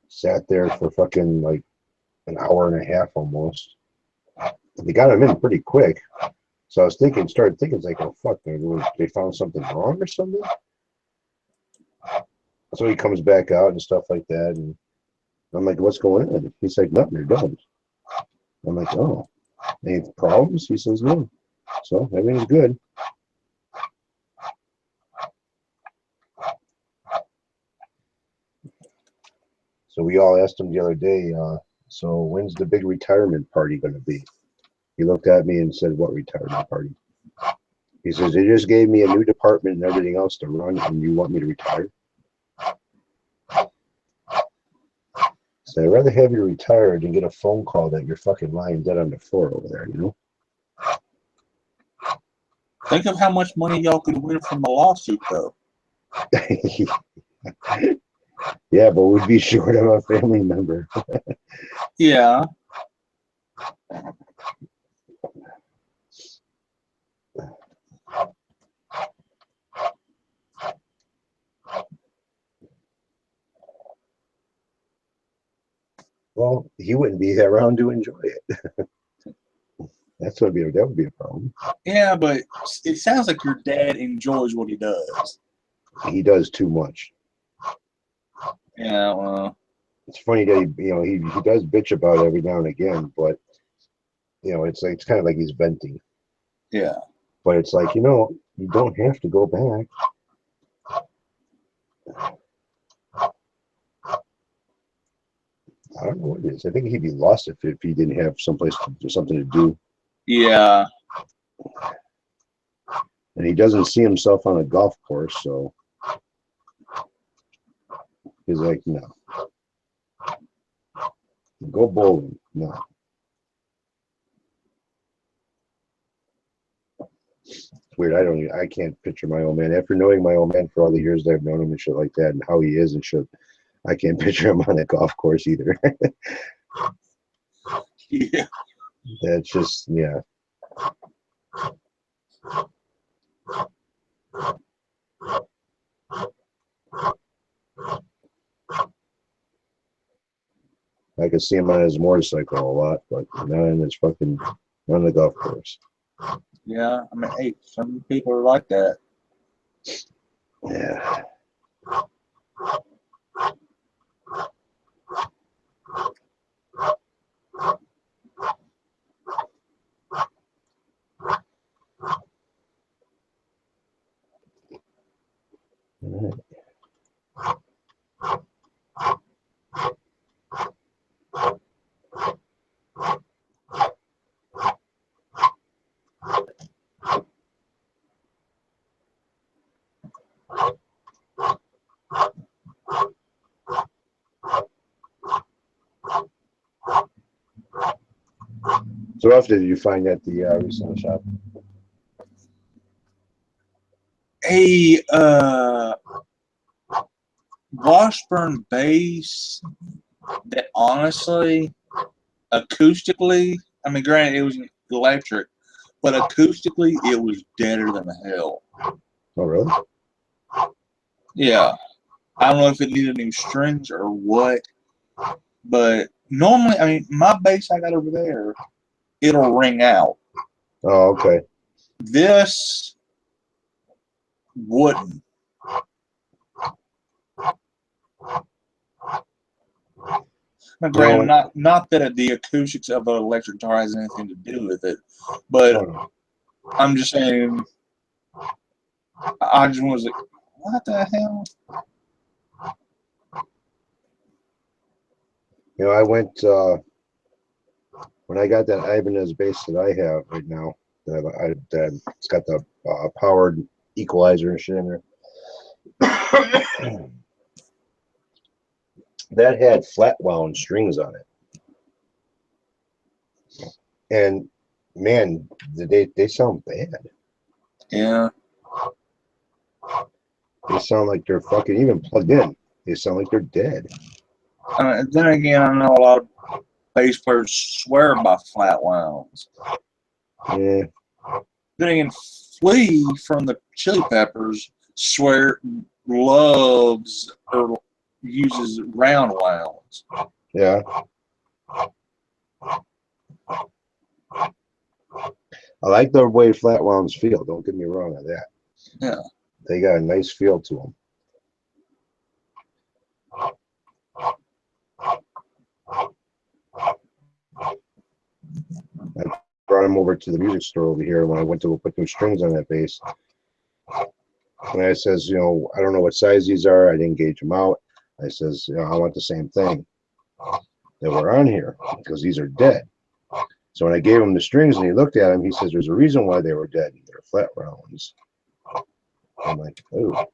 Sat there for fucking like an hour and a half almost. They got him in pretty quick. So I was thinking, started thinking, it's like, oh fuck, they found something wrong or something. So he comes back out and stuff like that, and I'm like, what's going on? He's like, nothing, you're done. I'm like, oh, any problems? He says, no. So everything's good. So we all asked him the other day, so when's the big retirement party going to be? He looked at me and said, what retirement party? He says, they just gave me a new department and everything else to run, and you want me to retire? So I'd rather have you retired than get a phone call that you're fucking lying dead on the floor over there, you know? Think of how much money y'all could win from the lawsuit, though. Yeah, but we'd be short of a family member. Yeah. Well, he wouldn't be around to enjoy it. That would be a problem. Yeah, but it sounds like your dad enjoys what he does. He does too much. Yeah, It's funny that he does bitch about it every now and again, but it's like it's kind of like he's venting. yeah. But it's like, you don't have to go back. I don't know what it is. I think he'd be lost if he didn't have something to do. Yeah. And he doesn't see himself on a golf course, so he's like, no. Go bowling. No. It's weird. I can't picture my old man. After knowing my old man for all the years that I've known him and shit like that and how he is and shit, I can't picture him on a golf course either. Yeah. That's just, yeah. I could see him on his motorcycle a lot, but not on the golf course. Yeah. I mean, hey, some people are like that. Yeah. All right. So how often did you find at the resale shop? A Washburn bass that honestly, acoustically, I mean, granted, it was electric, but acoustically, it was deader than hell. Oh, really? Yeah. I don't know if it needed any strings or what, but normally, I mean, my bass I got over there, it'll ring out. Oh, okay. This wouldn't. Now, granted, not that the acoustics of an electric guitar has anything to do with it, but Oh, I'm just saying, I just was like, what the hell? you know, I went when I got that Ibanez bass that I have right now. That it's got the powered equalizer and shit in there. That had flat wound strings on it, and man, they sound bad. Yeah. They sound like they're fucking even plugged in. They sound like they're dead. Then again, I know a lot of bass players swear by flat wounds. Yeah. Then again, Flea from the Chili Peppers loves or uses round wounds. Yeah. I like the way flat wounds feel. Don't get me wrong on that. Yeah. They got a nice feel to them. I brought him over to the music store over here when I went to put new strings on that bass. And I says, you know, I don't know what size these are. I didn't gauge them out. I says, you know, I want the same thing that were on here because these are dead. So when I gave him the strings and he looked at them, he says, there's a reason why they were dead. They're flat rounds. I'm like, oh.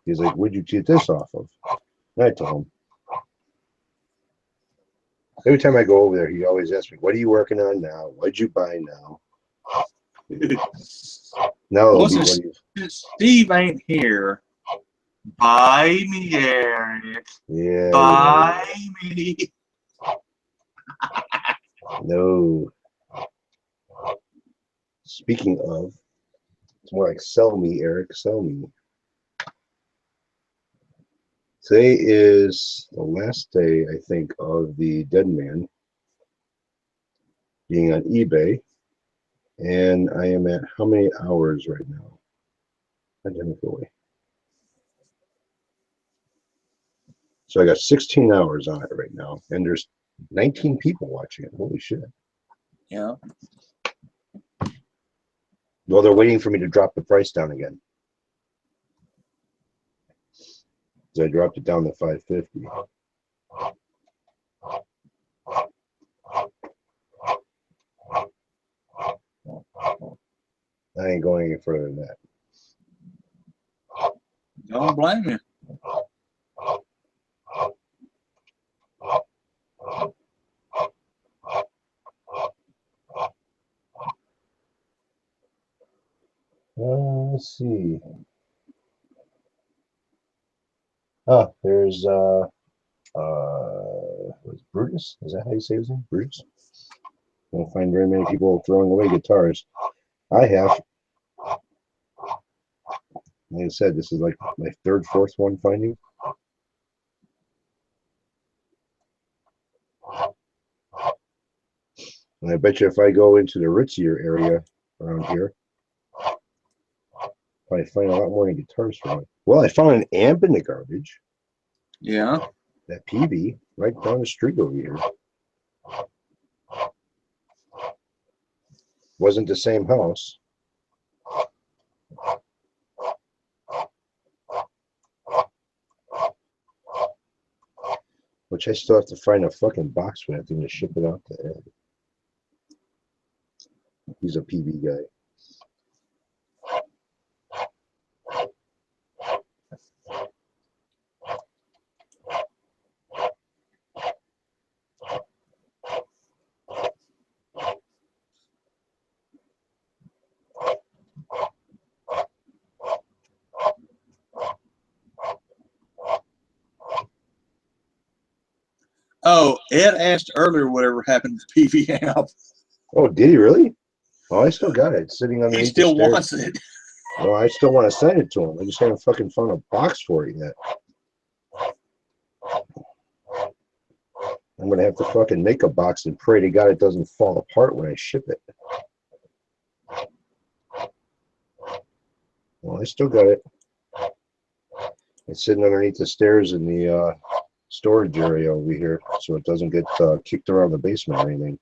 He's like, where'd you get this off of? And I told him. Every time I go over there, he always asks me, what are you working on now? What'd you buy now? Now it'll be, what do you... Steve ain't here. Buy me, Eric. Yeah. Buy me. No. Speaking of, it's more like sell me, Eric, sell me. Today is the last day, I think, of the Dead Man being on eBay. And I am at how many hours right now? Identically. So I got 16 hours on it right now. And there's 19 people watching it. Holy shit. Yeah. Well, they're waiting for me to drop the price down again. So I dropped it down to $550. I ain't going any further than that. Don't blame you. Let's see. Oh, there's what's Brutus? Is that how you say his name? Brutus? I don't find very many people throwing away guitars. I have. Like I said, this is like my third, fourth one finding. And I bet you if I go into the ritzier area around here, I find a lot more guitars from it. Well, I found an amp in the garbage. Yeah. That PV right down the street over here. Wasn't the same house. Which I still have to find a fucking box for that thing to ship it out to Ed. He's a PV guy. Oh, Ed asked earlier whatever happened to the PV amp. Oh, did he really? Oh, I still got it. It's sitting He underneath still the stairs. wants it. Well, I still want to send it to him. I just haven't fucking found a box for it yet. I'm gonna have to fucking make a box and pray to God it doesn't fall apart when I ship it. Well, I still got it. It's sitting underneath the stairs in the storage area over here, so it doesn't get kicked around the basement or anything.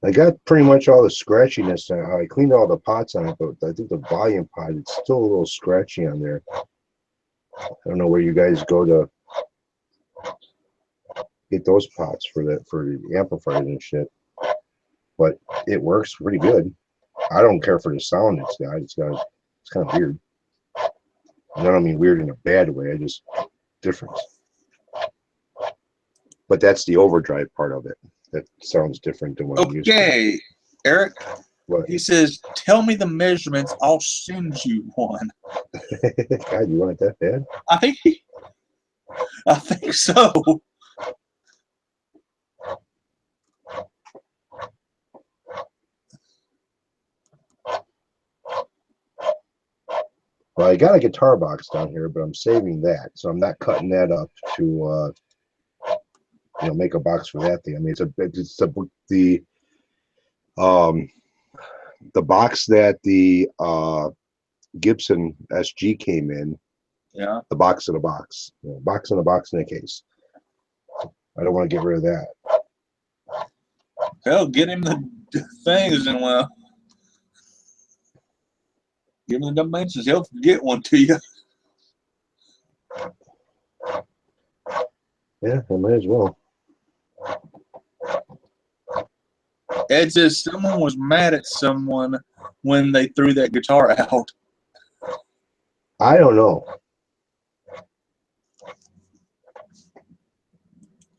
I got pretty much all the scratchiness. I cleaned all the pots on it, but I think the volume pot, it's still a little scratchy on there. I don't know where you guys go to get those pots for the amplifiers and shit, but it works pretty good. I don't care for the sound it's got. It's kind of weird. And I don't mean weird in a bad way. I just different. But that's the overdrive part of it. That sounds different than what I'm used to. Okay, Eric. What? He says, "Tell me the measurements. I'll send you one." God, you want it that bad? I think so. Well, I got a guitar box down here, but I'm saving that, so I'm not cutting that up to make a box for that thing. I mean, the box that the Gibson SG came in. Yeah. The box in a box, box in a box in a case. I don't want to get rid of that. Hell, get him the things and give him the dimensions. He'll get one to you. Yeah, I might as well. Ed says someone was mad at someone when they threw that guitar out. I don't know.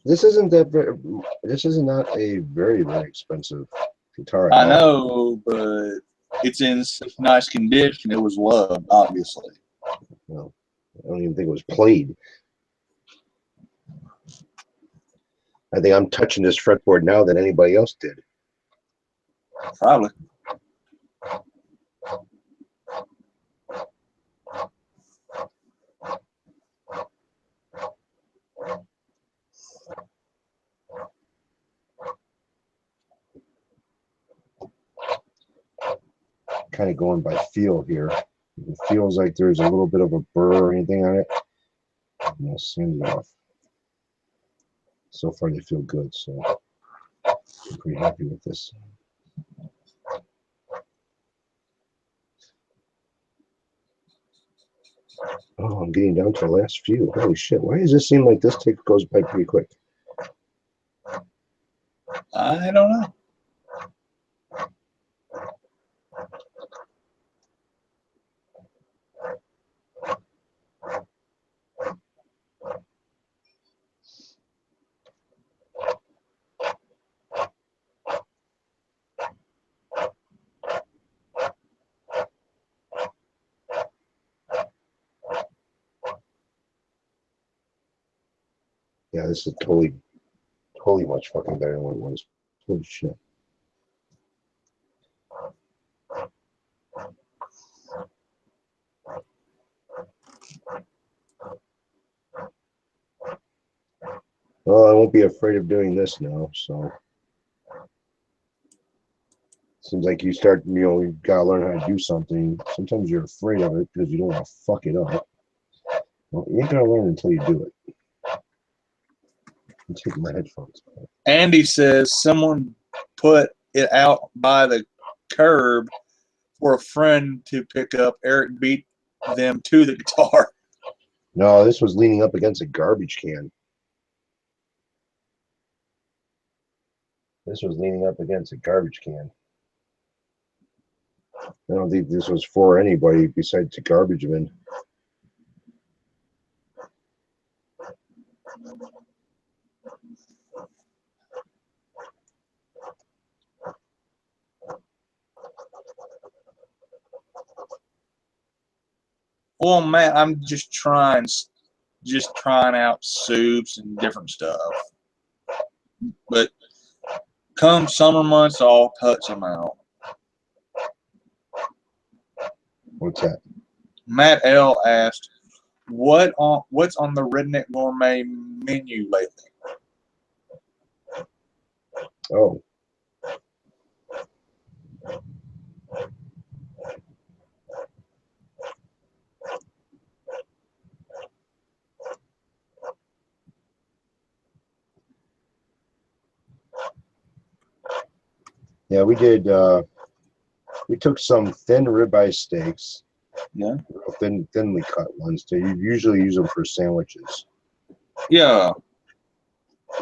This isn't not a very expensive guitar. I know, but it's in such nice condition. It was loved, obviously. No, I don't even think it was played. I think I'm touching this fretboard now than anybody else did. Probably. Kind of going by feel here. It feels like there's a little bit of a burr or anything on it. I'm gonna sand it off. So far they feel good, so I'm pretty happy with this. Oh, I'm getting down to the last few. Holy shit, why does this seem like this tape goes by pretty quick? I don't know. Yeah, this is totally much fucking better than what it was. Holy shit. Well, I won't be afraid of doing this now, so. Seems like you start, you gotta learn how to do something. Sometimes you're afraid of it because you don't want to fuck it up. Well, you ain't gonna learn until you do it. I'm taking my headphones off. Andy says someone put it out by the curb for a friend to pick up. Eric beat them to the guitar. No, this was leaning up against a garbage can. This was leaning up against a garbage can. I don't think this was for anybody besides the garbage bin. Well, man, I'm just trying out soups and different stuff. But come summer months, I'll cut some out. What's that? Matt L asked, what's on the Redneck Gourmet menu lately? Oh. Yeah, we did. We took some thin ribeye steaks. Yeah. Thinly cut ones. So you usually use them for sandwiches. Yeah.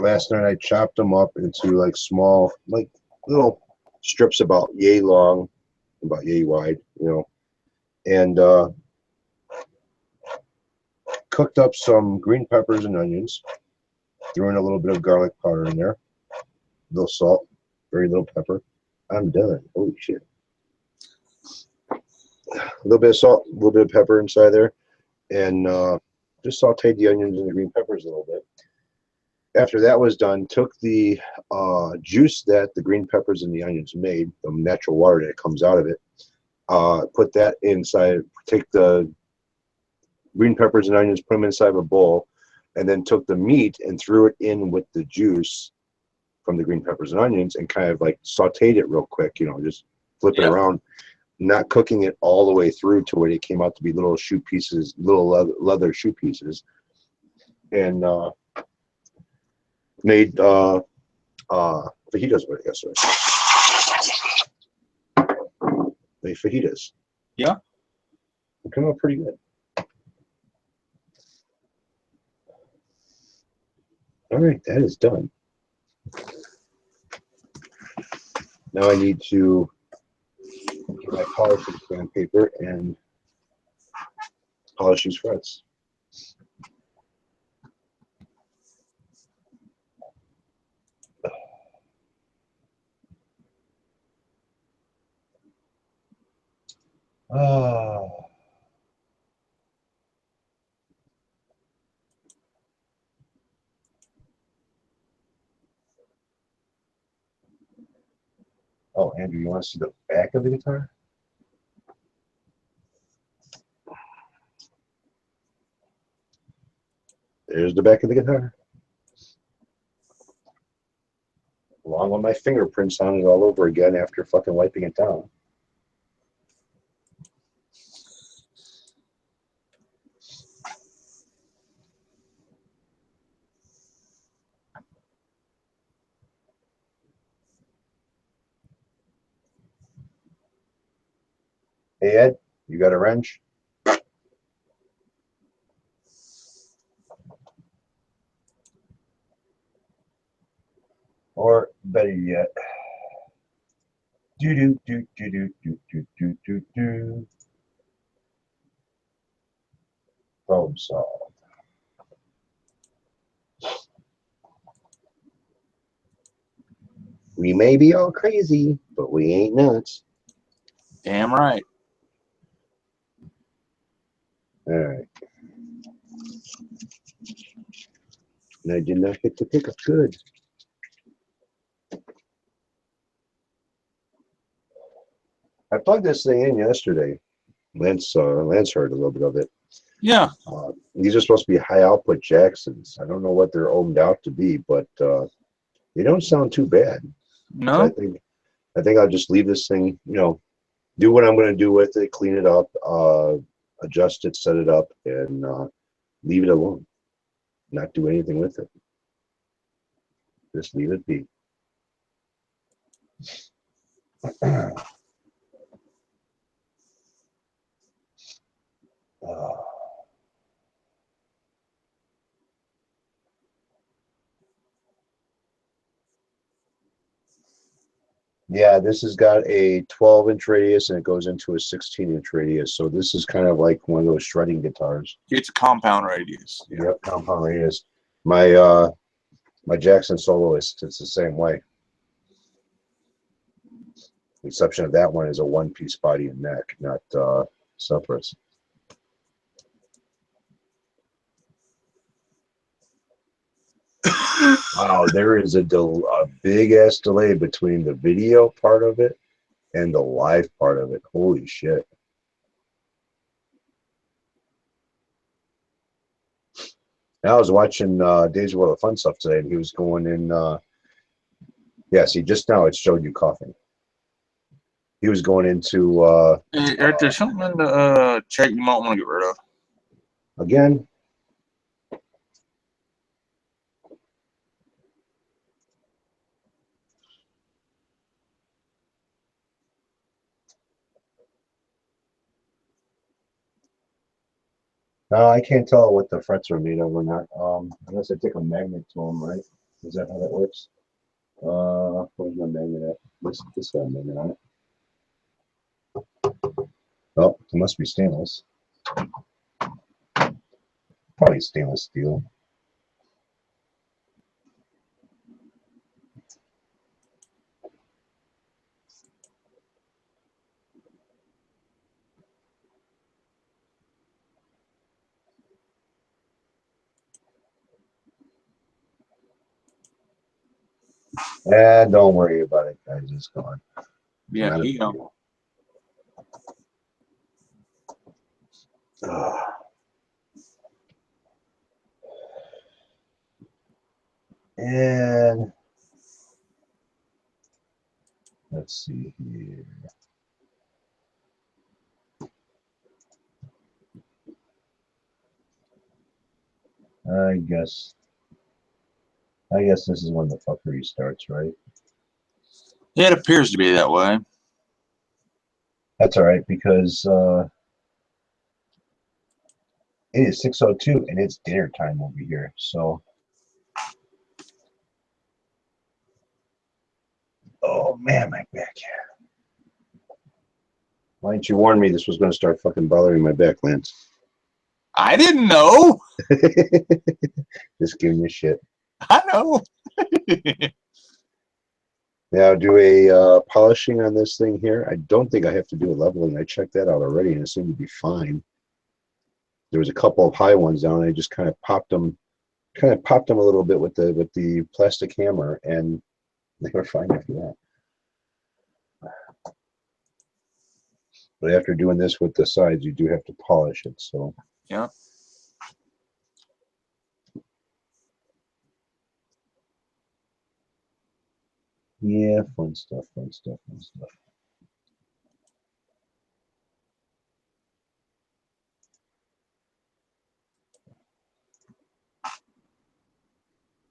Last night I chopped them up into like small, like little strips about yay long, about yay wide, and cooked up some green peppers and onions. Threw in a little bit of garlic powder in there, a little salt, very little pepper. I'm done. Holy shit. A little bit of salt, a little bit of pepper inside there, and just sauteed the onions and the green peppers a little bit. After that was done, took the juice that the green peppers and the onions made, the natural water that comes out of it, put that inside, take the green peppers and onions, put them inside of a bowl, and then took the meat and threw it in with the juice from the green peppers and onions and kind of like sauteed it real quick, just flip it around, not cooking it all the way through to where it came out to be little shoe pieces, little leather shoe pieces, and made fajitas with it yesterday. Made fajitas. Yeah. They come out pretty good. All right, that is done. Now I need to get my polishing sandpaper and polish these frets. Oh. Oh, Andrew, you want to see the back of the guitar? There's the back of the guitar. Along with my fingerprints on it all over again after fucking wiping it down. Hey, Ed, you got a wrench? Or better yet, do. Problem solved. We may be all crazy, but we ain't nuts. Damn right. All right. And I did not hit the pickup. Good. I plugged this thing in yesterday. Lance heard a little bit of it. Yeah. These are supposed to be high output Jacksons. I don't know what they're ohmed out to be, but they don't sound too bad. No. So I think I'll just leave this thing, do what I'm going to do with it, clean it up, adjust it, set it up, and leave it alone. Not do anything with it. Just leave it be. Yeah, this has got a 12-inch radius and it goes into a 16-inch radius. So this is kind of like one of those shredding guitars. It's a compound radius. Yep, compound radius. My Jackson Soloist, it's the same way. The exception of that one is a one-piece body and neck, not separates. Wow, there is a big ass delay between the video part of it and the live part of it. Holy shit. I was watching Days World of Fun stuff today, and he was going in. Yeah, see, just now it showed you coughing. He was going into Eric, there's something in the chat you might want to get rid of. again. No, I can't tell what the frets are made of or not. Unless I take a magnet to them, right? Is that how that works? Where's my magnet at? This got a magnet on it. Oh, it must be stainless. Probably stainless steel. Don't worry about it, guys. It's gone. Yeah, Not a he big don't. deal. Ah. And let's see here. I guess this is when the fuckery starts, right? Yeah, it appears to be that way. That's all right because it is 6:02 and it's dinner time over here. So, oh man, my back. Why didn't you warn me this was going to start fucking bothering my back, Lance? I didn't know. Just giving you shit. I know. Now, do a polishing on this thing here. I don't think I have to do a leveling. I checked that out already, and it seemed to be fine. There was a couple of high ones down. I just kind of popped them a little bit with the plastic hammer, and they were fine after that. But after doing this with the sides, you do have to polish it. So Yeah. yeah, fun stuff, fun stuff, fun stuff.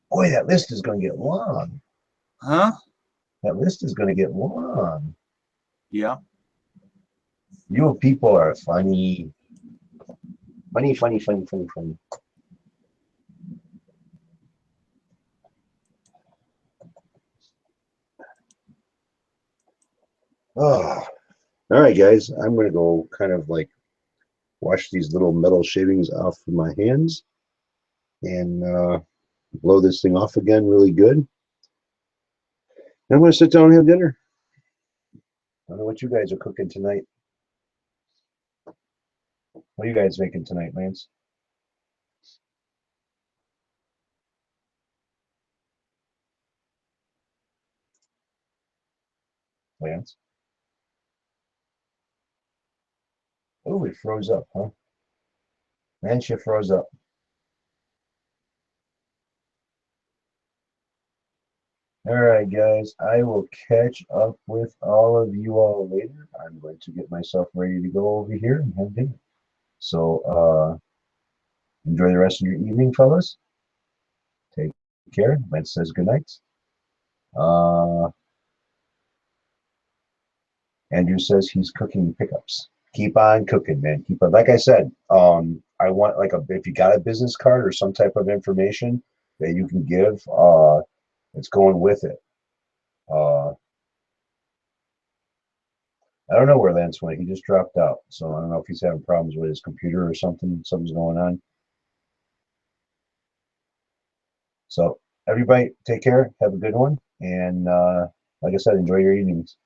Boy, that list is going to get long. Huh? That list is going to get long. Yeah. You people are funny. Funny, funny, funny, funny, funny. Oh, all right, guys. I'm going to go kind of like wash these little metal shavings off of my hands and blow this thing off again really good. And I'm going to sit down and have dinner. I don't know what you guys are cooking tonight. What are you guys making tonight, Lance? Lance? Oh, it froze up, huh? Lance, you froze up. All right, guys. I will catch up with all of you all later. I'm going to get myself ready to go over here and have dinner. So enjoy the rest of your evening, fellas. Take care. Lance says good night. Andrew says he's cooking pickups. Keep on cooking, man. Keep on. Like I said, I want like if you got a business card or some type of information that you can give, it's going with it. I don't know where Lance went. He just dropped out. So I don't know if he's having problems with his computer or something. Something's going on. So everybody take care. Have a good one. And like I said, enjoy your evenings.